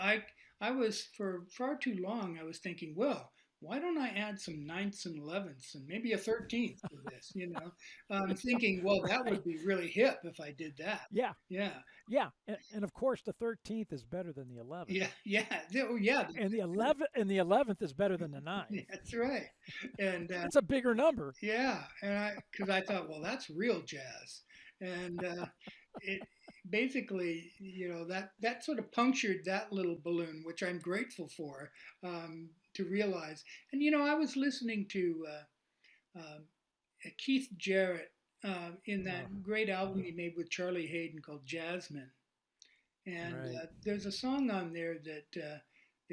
I was for far too long. I was thinking, well, why don't I add some ninths and elevenths and maybe a 13th to this? You know, thinking, well, that Right. would be really hip if I did that. Yeah. Yeah, Yeah. And of course the 13th is better than the 11th. yeah, yeah, oh, yeah. And the 11th is better than the ninth. That's right. And It's a bigger number. yeah, and because I thought, well, that's real jazz, and it basically, you know, that sort of punctured that little balloon, which I'm grateful for, to realize. And you know, I was listening to Keith Jarrett in Oh, that great album he made with Charlie Hayden called Jasmine, and right. there's a song on there that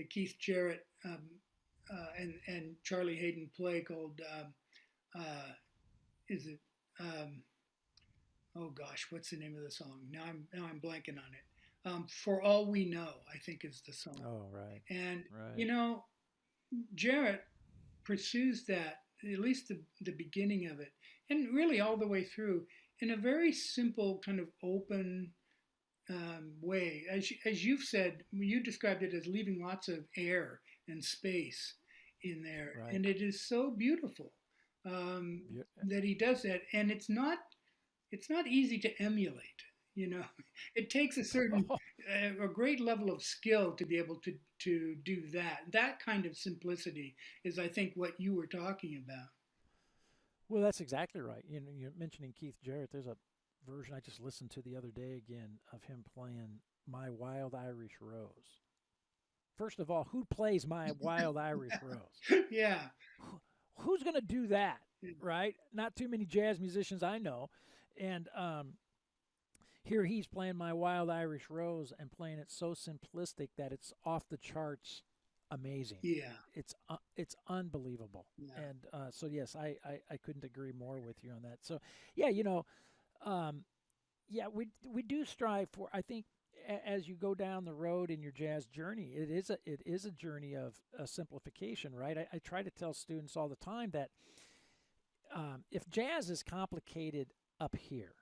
Keith Jarrett and Charlie Hayden play called uh, is it oh gosh, what's the name of the song? Now I'm blanking on it. For All We Know, I think is the song. Oh, right. And you Right. know, Jarrett pursues that, at least the beginning of it, and really all the way through, in a very simple kind of open way. As you've said, you described it as leaving lots of air and space in there, Right. and it is so beautiful Beau- that he does that. And it's not easy to emulate. You know, it takes a great level of skill to be able to do that. That kind of simplicity is, I think, what you were talking about. Well, that's exactly right. You know, you're mentioning Keith Jarrett. There's a version I just listened to the other day again of him playing My Wild Irish Rose. First of all, who plays My Wild Irish Rose? Yeah, Who's going to do that, right? Not too many jazz musicians I know. And here he's playing My Wild Irish Rose and playing it so simplistic that it's off the charts amazing. yeah, It's unbelievable. yeah. And so yes, I couldn't agree more with you on that. So yeah, you know, um, yeah, we do strive for. I think as you go down the road in your jazz journey, it is a journey of simplification, right? I try to tell students all the time that if jazz is complicated up here,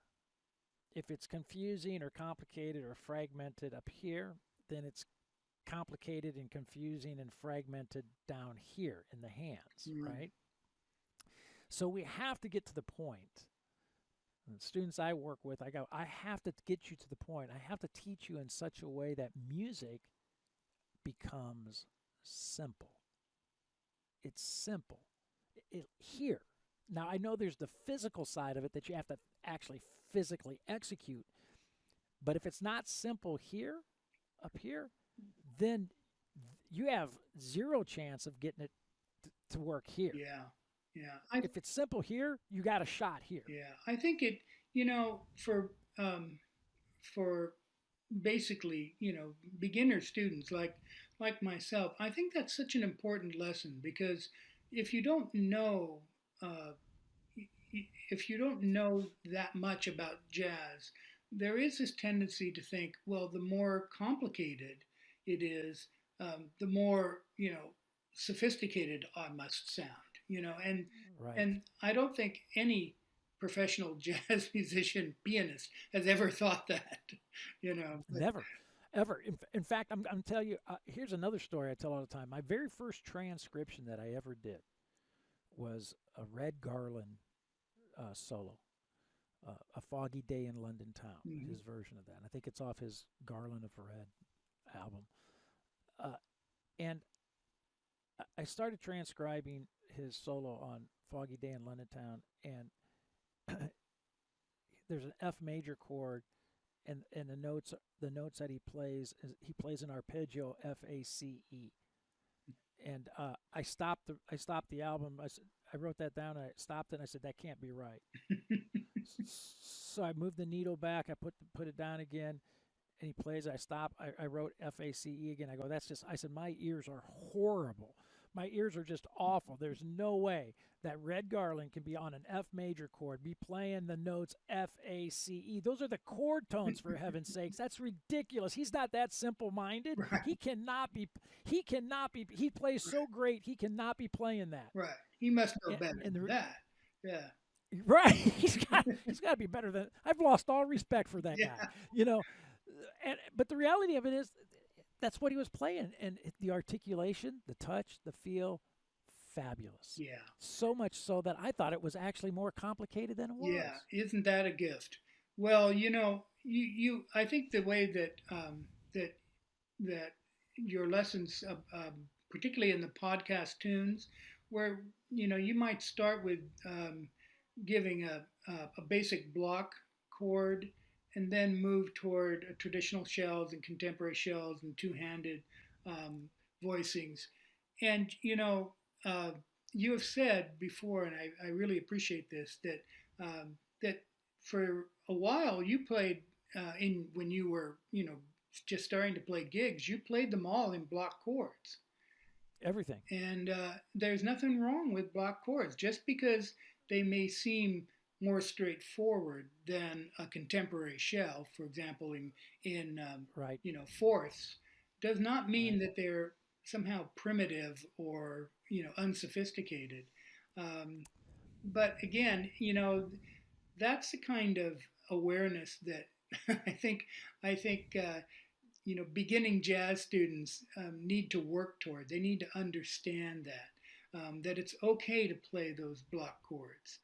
if it's confusing or complicated or fragmented up here, then it's complicated and confusing and fragmented down here in the hands, Mm. right? So we have to get to the point And the students I work with, I go, I have to get you to the point. I have to teach you in such a way that music becomes simple. It's simple. Here. Now, I know there's the physical side of it that you have to actually physically execute. But if it's not simple here, up here, then you have zero chance of getting it to work here. Yeah. Yeah. If it's simple here, you got a shot here. Yeah. I think it, for basically, beginner students like myself, I think that's such an important lesson because if you don't know uh, if you don't know that much about jazz, there is this tendency to think, well, the more complicated it is, the more sophisticated I must sound. And Right. and I don't think any professional jazz musician pianist has ever thought that. But Never, ever. In fact, I'm telling you, here's another story I tell all the time. My very first transcription that I ever did was a Red Garland solo, A Foggy Day in London Town, mhm. his version of that. And I think it's off his Garland of Red album. Uh, and I started transcribing his solo on Foggy Day in London Town, and there's an F major chord, and the notes that he plays an arpeggio F-A-C-E, and I stopped the album. I wrote that down. I stopped it. And I said that can't be right. So I moved the needle back. I put it down again, and he plays. I stop. I wrote F-A-C-E again. I go, that's just. I said my ears are horrible. My ears are just awful. There's no way that Red Garland can be on an F major chord, be playing the notes F-A-C-E. Those are the chord tones, for heaven's sakes. That's ridiculous. He's not that simple-minded. Right, He cannot be. He cannot be. He plays so great. He cannot be playing that. right. He must know And, better and than the, that. Yeah, right, he's got to be better than. I've lost all respect for that guy. yeah, You know, but the reality of it is that's what he was playing, and the articulation, the touch, the feel, fabulous. yeah, So much so that I thought it was actually more complicated than it yeah. was. Isn't that a gift? Well, I think the way that that your lessons, particularly in the podcast tunes, where you might start with giving a basic block chord and then move toward traditional shells and contemporary shells and two-handed um, voicings. And uh, you have said before, and I really appreciate this, that for a while you played in when you were just starting to play gigs. You played them all in block chords. Everything. And there's nothing wrong with block chords. Just because they may seem more straightforward than a contemporary shell, for example, in Right. fourths, does not mean Right. that they're somehow primitive or unsophisticated. Um, but again, that's the kind of awareness that I think beginning jazz students need to work toward. They need to understand that it's okay to play those block chords,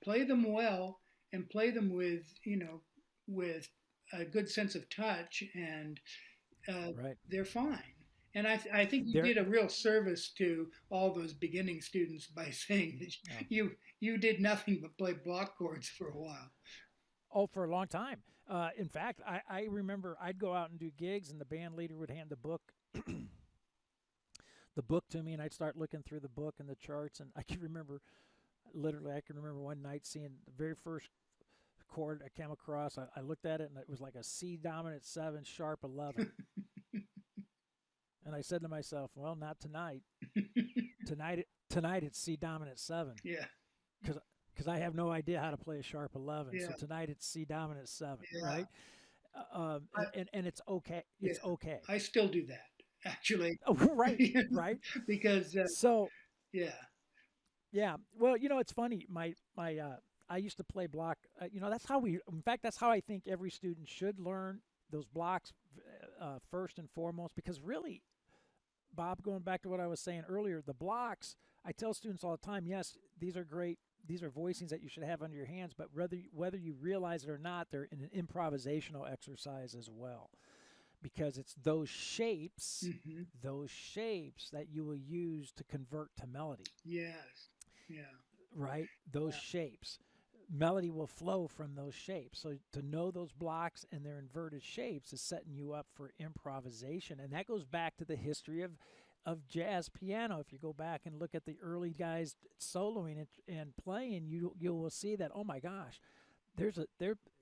play them well, and play them with a good sense of touch, and Right. they're fine. And I think you There. did a real service to all those beginning students by saying that Oh, you did nothing but play block chords for a while. oh, for a long time. In fact, I remember I'd go out and do gigs, and the band leader would hand the book to me, and I'd start looking through the book and the charts, and I can remember one night seeing the very first chord I came across. I looked at it, and it was like a C dominant 7 sharp 11. And I said to myself, well, not tonight. Tonight it's C dominant 7, Yeah, because I have no idea how to play a sharp 11. So yeah, tonight it's C dominant 7, yeah. right? I, And it's okay. yeah, It's okay. I still do that actually, Oh, right, right. because So yeah, yeah, well, it's funny. I used to play block. That's how we. In fact, that's how I think every student should learn those blocks first and foremost. Because really, Bob, going back to what I was saying earlier, the blocks. I tell students all the time. Yes, these are great. these are voicings that you should have under your hands, but whether you realize it or not, they're in an improvisational exercise as well, because it's Hmm. those shapes that you will use to convert to melody, Yes. Yeah. right? Those Yeah. shapes. Melody will flow from those shapes. So to know those blocks and their inverted shapes is setting you up for improvisation. And that goes back to the history of jazz piano. If you go back and look at the early guys soloing and playing, you will see that, oh my gosh,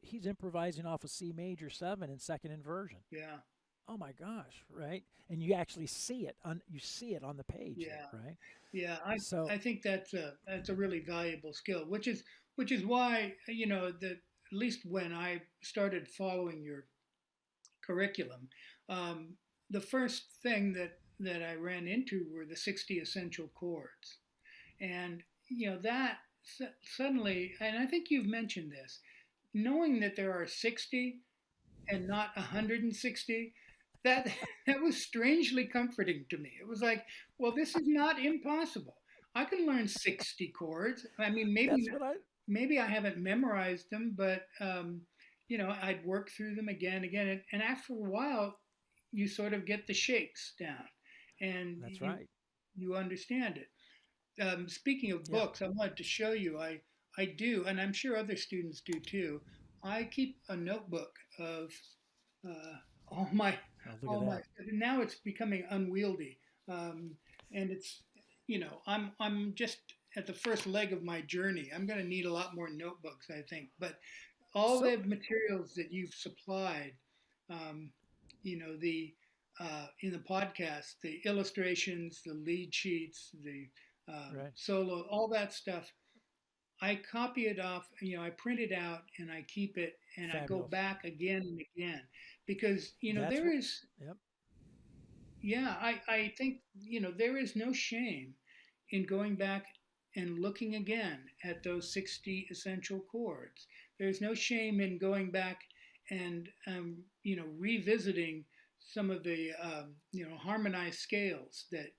he's improvising off a C major 7 in second inversion. Yeah. Oh my gosh, right? And you actually see it on the page there, Yeah. right? Yeah. So I think that's a really valuable skill, which is why, that at least when I started following your curriculum, um, the first thing that I ran into were the 60 essential chords, and that suddenly, and I think you've mentioned this, knowing that there are 60 and not 160, that that was strangely comforting to me. It was like, well, this is not impossible. I can learn 60 chords. I mean, that's what I maybe I haven't memorized them, but I'd work through them again and again, and after a while, you sort of get the shapes down, and that's you right. you understand it. Speaking of Yeah. books, I wanted to show you. I do, and I'm sure other students do too. I keep a notebook of uh, all my Oh, look at all my. that. Now it's becoming unwieldy, and I'm just at the first leg of my journey. I'm going to need a lot more notebooks, I think. But all So the materials that you've supplied, um, the in the podcast, the illustrations, the lead sheets, the right. solo, all that stuff. I copy it off, I print it out and I keep it and I go Fabulous. back again and again because, That's there what. is, Yep. yeah, I think, there is no shame in going back and looking again at those 60 essential chords. There's no shame in going back and, revisiting some of the, harmonized scales that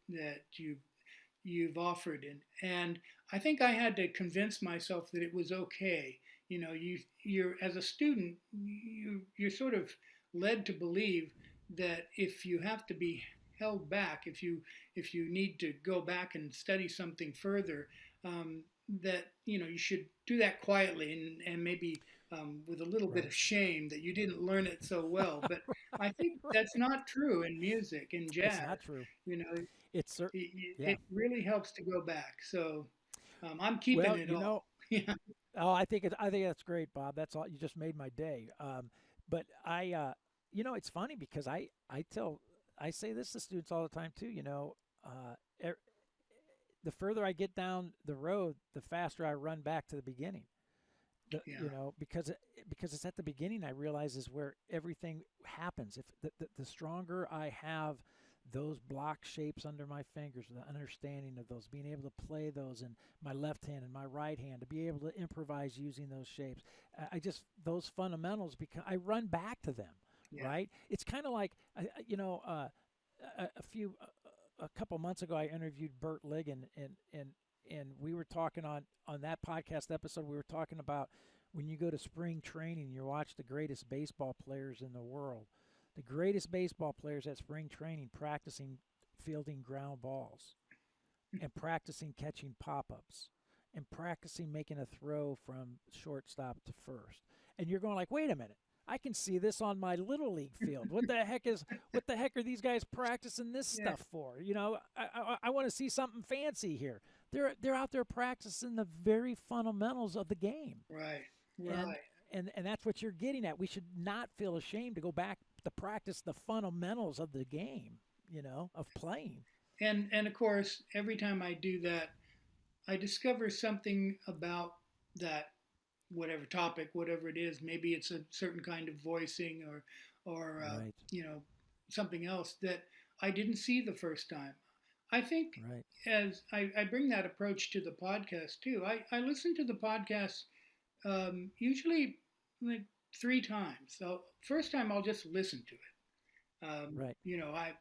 you've offered, and I think I had to convince myself that it was okay. You're as a student, you're sort of led to believe that if you have to be held back, if you need to go back and study something further, that you should do that quietly and maybe with a little bit Right. of shame that you didn't learn it so well. But I think that's Right. not true in music and It's jazz. not true. You know, It's it yeah. really helps to go back. So I'm keeping Well, it all. Yeah, oh, I think that's great, Bob. That's all. You just made my day. But it's funny because I say this to students all the time too. Uh, er, the further I get down the road, the faster I run back to the beginning. yeah, Because it's at the beginning I realize is where everything happens. If the stronger I have those block shapes under my fingers, the understanding of those, being able to play those in my left hand and my right hand, to be able to improvise using those shapes, I just those fundamentals because I run back to them. yeah. Right? It's kind of like a few a couple months ago I interviewed Bert Ligon and we were talking on that podcast episode. We were talking about when you go to spring training, you watch the greatest baseball players in the world, the greatest baseball players at spring training practicing fielding ground balls and practicing catching pop-ups and practicing making a throw from shortstop to first. And you're going like, wait a minute. I can see this on my little league field. What the heck are these guys practicing this Yeah, stuff for? I want to see something fancy here. They're out there practicing the very fundamentals of the game. right, And right. and that's what you're getting at. We should not feel ashamed to go back to practice the fundamentals of the game, of playing. And of course, every time I do that, I discover something about that whatever topic, whatever it is. Maybe it's a certain kind of voicing or Right. something else that I didn't see the first time. I think Right. as I bring that approach to the podcast too. I listen to the podcast usually like 3 times. So first time I'll just listen to it. Right. I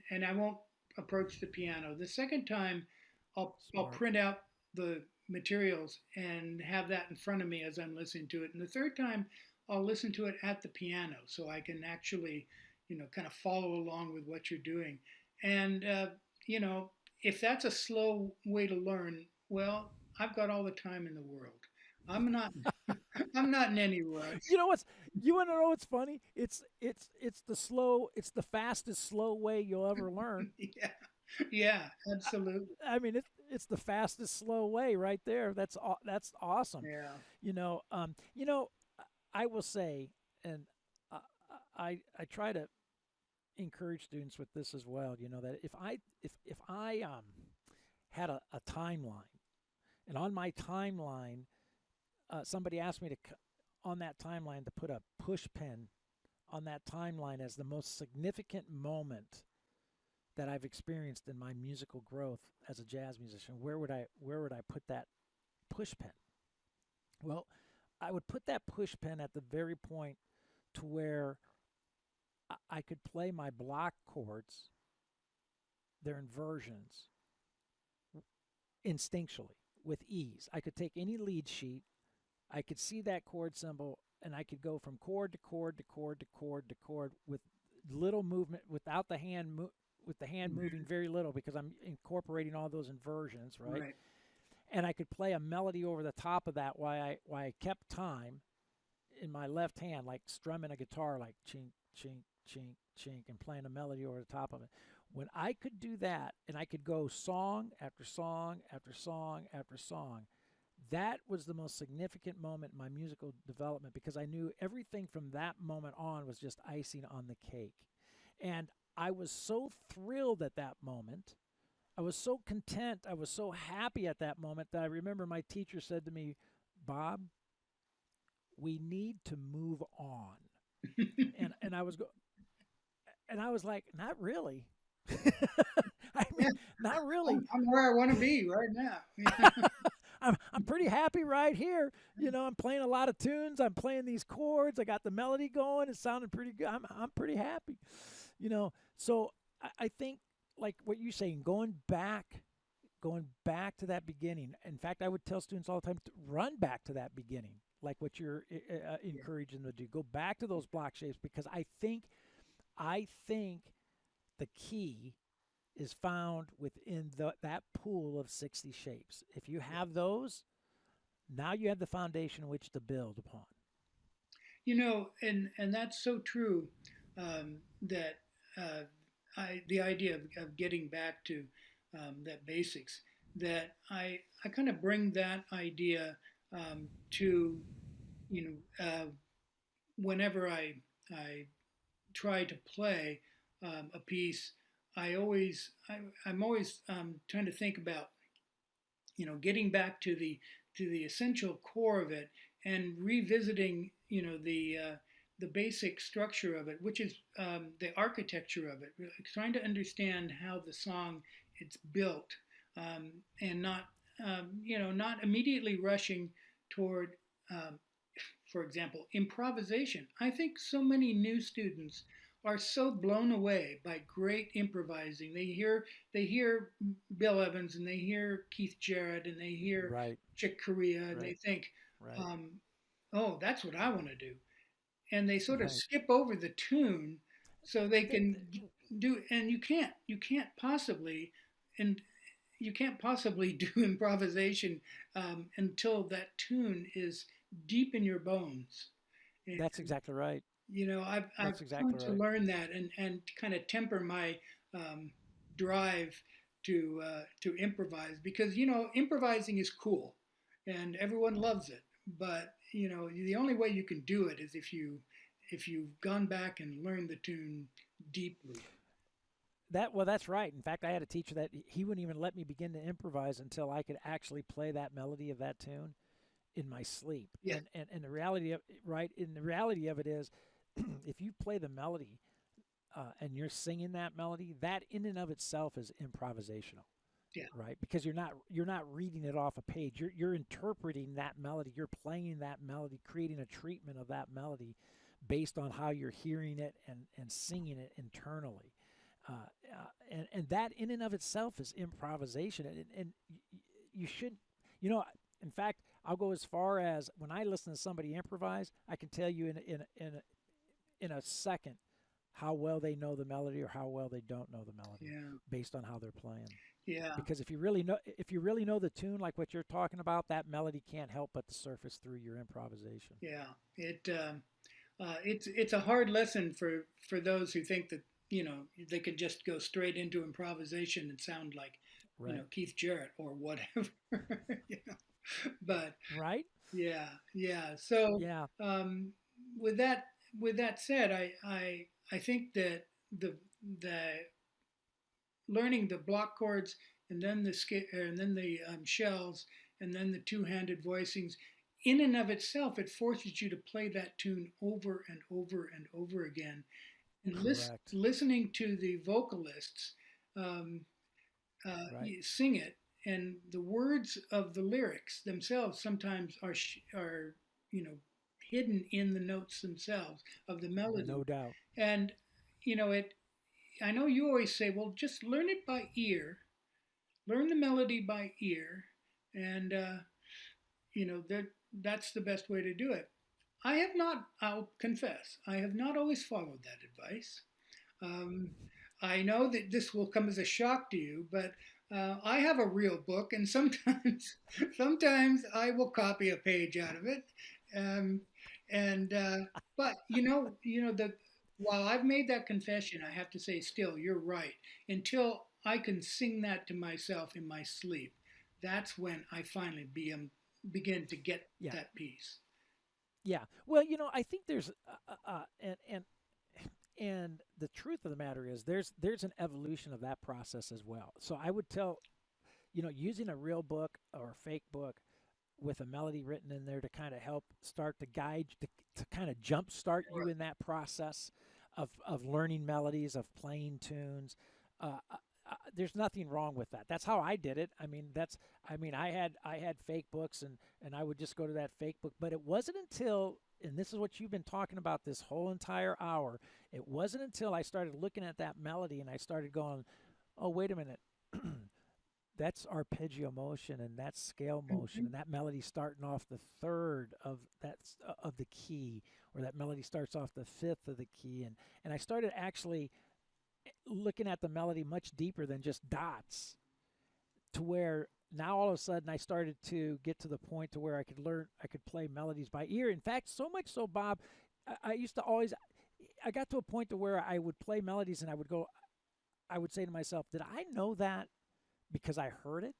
and I won't approach the piano. The second time I'll Smart. print out the materials and have that in front of me as I'm listening to it. And the third time, I'll listen to it at the piano so I can actually, kind of follow along with what you're doing. And, you know, if that's a slow way to learn, well, I've got all the time in the world. I'm not, I'm not in any rush. You know what's you want to know what's funny? It's the fastest slow way you'll ever learn. Yeah, yeah, absolutely. It's the fastest slow way right there. That's awesome. Yeah. You know, I will say, and I I try to encourage students with this as well. You know that if I had a timeline, and on my timeline, somebody asked me to on that timeline to put a push pin on that timeline as the most significant moment that I've experienced in my musical growth as a jazz musician, where would I put that push pin? Well, I would put that push pin at the very point to where I could play my block chords, their inversions, instinctually with ease. I could take any lead sheet, I could see that chord symbol, and I could go from chord to chord to chord to chord to chord with little movement without the hand with the hand moving Mhm. very little because I'm incorporating all those inversions, right? Right. And I could play a melody over the top of that while I kept time in my left hand, like strumming a guitar, like chink, chink, chink, chink, and playing a melody over the top of it. When I could do that and I could go song after song after song after song, that was the most significant moment in my musical development because I knew everything from that moment on was just icing on the cake. And I was so thrilled at that moment. I was so content. I was so happy at that moment that I remember my teacher said to me, Bob, we need to move on. And I was like, not really. I mean, Yeah, not I'm, really. I'm where I want to be right now. I'm pretty happy right here. I'm playing a lot of tunes. I'm playing these chords. I got the melody going. It's sounding pretty good. I'm pretty happy. So I think like what you're saying, going back to that beginning. In fact, I would tell students all the time to run back to that beginning, like what you're Yeah. encouraging them to do. Go back to those block shapes because I think the key is found within that pool of 60 shapes. If you have those, now you have the foundation in which to build upon. And that's so true. That the idea of getting back to that basics. That I kind of bring that idea to whenever I try to play a piece. I'm always trying to think about getting back to the essential core of it and revisiting the basic structure of it, which is the architecture of it, trying to understand how the song it's built, and not immediately rushing toward, um, for example, improvisation. I think so many new students are so blown away by great improvising. They hear Bill Evans and they hear Keith Jarrett and they hear Right, Chick Corea and they right, think, right, um, "Oh, that's what I want to do," and they sort of right. skip over the tune so they Th- can th- do. And you can't possibly and you can't possibly do improvisation until that tune is deep in your bones. And, that's exactly right. I've That's come exactly to right. learn that and kind of temper my um, drive to improvise, because improvising is cool and everyone loves it. But the only way you can do it is if you've gone back and learned the tune deeply. That's right. In fact, I had a teacher that he wouldn't even let me begin to improvise until I could actually play that melody of that tune in my sleep. Yeah, And the reality of it is, if you play the melody and you're singing that melody, that in and of itself is improvisational, yeah, right? Because you're not reading it off a page. You're interpreting that melody. You're playing that melody, creating a treatment of that melody based on how you're hearing it and singing it internally. And that in and of itself is improvisation. And you should You know, in fact, I'll go as far as when I listen to somebody improvise, I can tell you in a second how well they know the melody or how well they don't know the melody Yeah. based on how they're playing. Yeah. Because if you really know the tune like what you're talking about, that melody can't help but to surface through your improvisation. Yeah. It's a hard lesson for those who think that they could just go straight into improvisation and sound like Right. Keith Jarrett or whatever. you know. But Right? yeah, yeah. So Yeah. um, with that said, I think that the learning the block chords and then the shells and then the two-handed voicings, in and of itself, it forces you to play that tune over and over and over again, and Correct. listening to the vocalists um, Right. sing it, and the words of the lyrics themselves sometimes are hidden in the notes themselves of the melody, No doubt. and it. I know you always say, well, just learn it by ear, learn the melody by ear, and that's the best way to do it. I have not. I'll confess, I have not always followed that advice. Um, I know that this will come as a shock to you, but I have a real book, and sometimes, sometimes I will copy a page out of it. Um, and but the while I've made that confession, I have to say, still, you're right. Until I can sing that to myself in my sleep, that's when I finally begin to get Yeah. that piece. Yeah. Well, I think there's and the truth of the matter is there's an evolution of that process as well. So I would tell, using a real book or a fake book with a melody written in there to kind of help start to guide to kind of jumpstart you Sure. in that process of learning melodies, of playing tunes. There's nothing wrong with that. That's how I did it. I had fake books, and I would just go to that fake book. But it wasn't until, and this is what you've been talking about this whole entire hour, it wasn't until I started looking at that melody and I started going, oh, wait a minute. That's arpeggio motion and that's scale motion Mhm. and that melody starting off the third of the key, or that melody starts off the fifth of the key, and I started actually looking at the melody much deeper than just dots, to where now all of a sudden I started to get to the point to where I could play melodies by ear. In fact, so much so, Bob, I used to always, I got to a point to where I would play melodies and I would say to myself, did I know that because I heard it?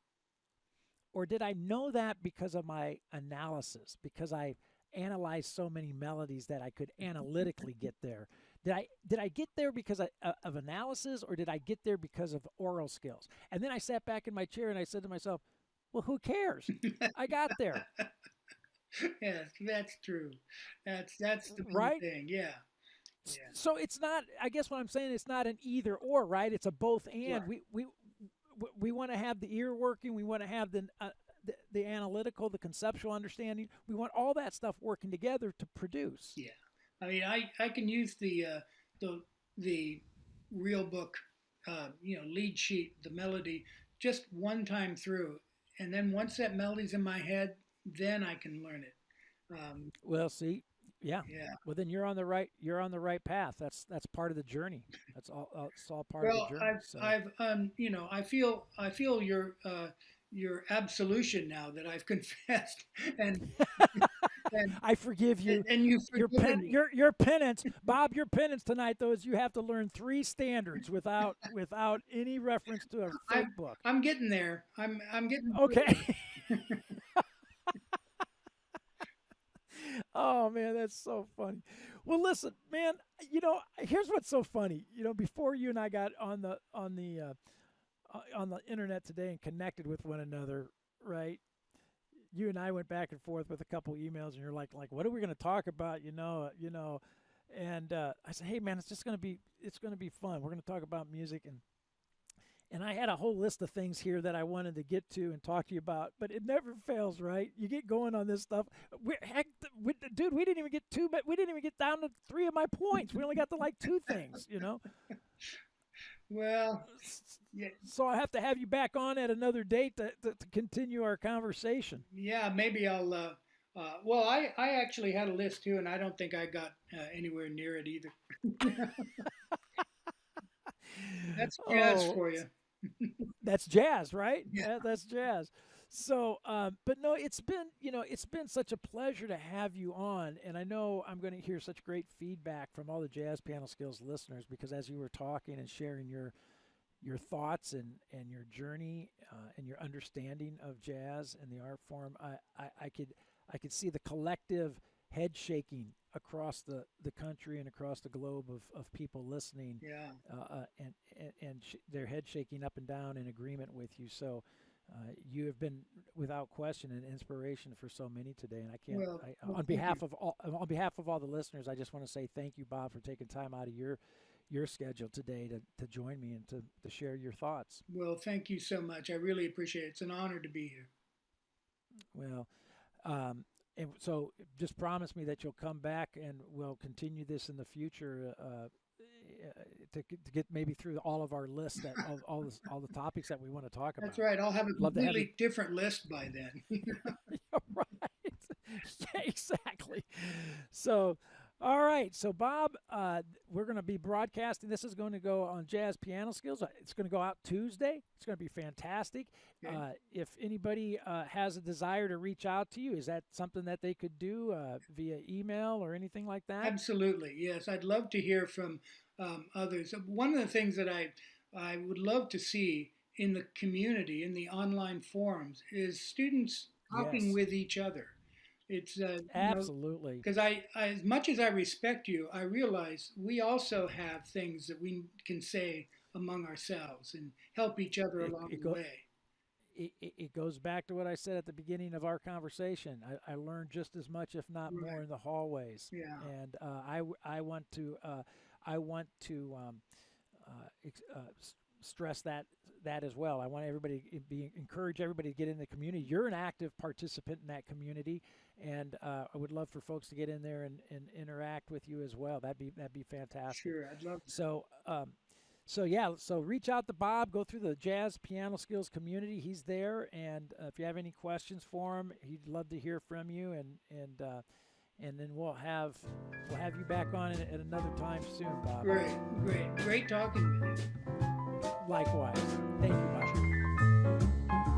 Or did I know that because of my analysis? Because I analyzed so many melodies that I could analytically get there. Did I get there because of analysis, or did I get there because of oral skills? And then I sat back in my chair and I said to myself, well, who cares? I got there, Yes, that's true. That's the main right? thing. Yeah, yeah. So it's not. I guess what I'm saying, it's not an either or, right? It's a both and. Right. We want to have the ear working. We want to have the analytical, the conceptual understanding. We want all that stuff working together to produce. Yeah. I mean, I can use the the real book, lead sheet, the melody, just one time through, and then once that melody's in my head, then I can learn it. Um, Well, see, yeah. yeah. Well, then you're on the right path. That's part of the journey. That's all. It's all part of the Well, journey. So I feel your absolution now that I've confessed, and and I forgive you. and you've forgiven me. Your penance, Bob. Your penance tonight, though, is you have to learn 3 standards without any reference to a fake I'm book. I'm getting there. I'm getting Okay. Oh man, that's so funny. Well, listen, man. Here's what's so funny. Before you and I got on the internet today and connected with one another, right? You and I went back and forth with a couple emails, and you're like, what are we going to talk about? And I said, hey man, it's gonna be fun. We're going to talk about music, and I had a whole list of things here that I wanted to get to and talk to you about, but it never fails, right? You get going on this stuff. Dude, we didn't even get we didn't even get down to 3 of my points. We only got to like 2 things. Well, yeah, So I have to have you back on at another date to continue our conversation. yeah, maybe I'll. Well, I actually had a list too, and I don't think I got anywhere near it either. That's jazz Oh, for you. that's jazz, right? Yeah. That's jazz. So, but no, it's been such a pleasure to have you on, and I know I'm going to hear such great feedback from all the Jazz Piano Skills listeners because as you were talking and sharing your thoughts and your journey and your understanding of jazz and the art form, I could see the collective head shaking across the country and across the globe of people listening, Yeah. their head shaking up and down in agreement with you. So you have been without question an inspiration for so many today. And I can't, Well, on thank you. behalf of all the listeners, I just want to say thank you, Bob, for taking time out of your schedule today to join me and to share your thoughts. Well, thank you so much. I really appreciate it. It's an honor to be here. Well, um, and so just promise me that you'll come back and we'll continue this in the future to get maybe through all of our lists that all the topics that we want to talk That's about. right. I'll have a Love to have you. completely different list by then. Right. Yeah, exactly. So, all right. So, Bob, we're going to be broadcasting. This is going to go on Jazz Piano Skills. It's going to go out Tuesday. It's going to be fantastic. Okay. If anybody has a desire to reach out to you, is that something that they could do via email or anything like that? Absolutely. Yes. I'd love to hear from others. One of the things that I would love to see in the community, in the online forums, is students talking Yes, with each other. It's, absolutely. because as much as I respect you, I realize we also have things that we can say among ourselves and help each other It, along it, the go, way. it goes back to what I said at the beginning of our conversation. I learned just as much, if not more, Right. in the hallways, Yeah. and I want to stress that as well. I want everybody encourage everybody to get in the community. You're an active participant in that community, and I would love for folks to get in there and interact with you as well. That'd be fantastic. Sure. I'd love to. So so yeah, so reach out to Bob. Go through the Jazz Piano Skills community. He's there, and if you have any questions for him, he'd love to hear from you. And then we'll have you back on at another time soon, Bob. Great. Great. Great talking with you. Likewise. Thank you, Bob.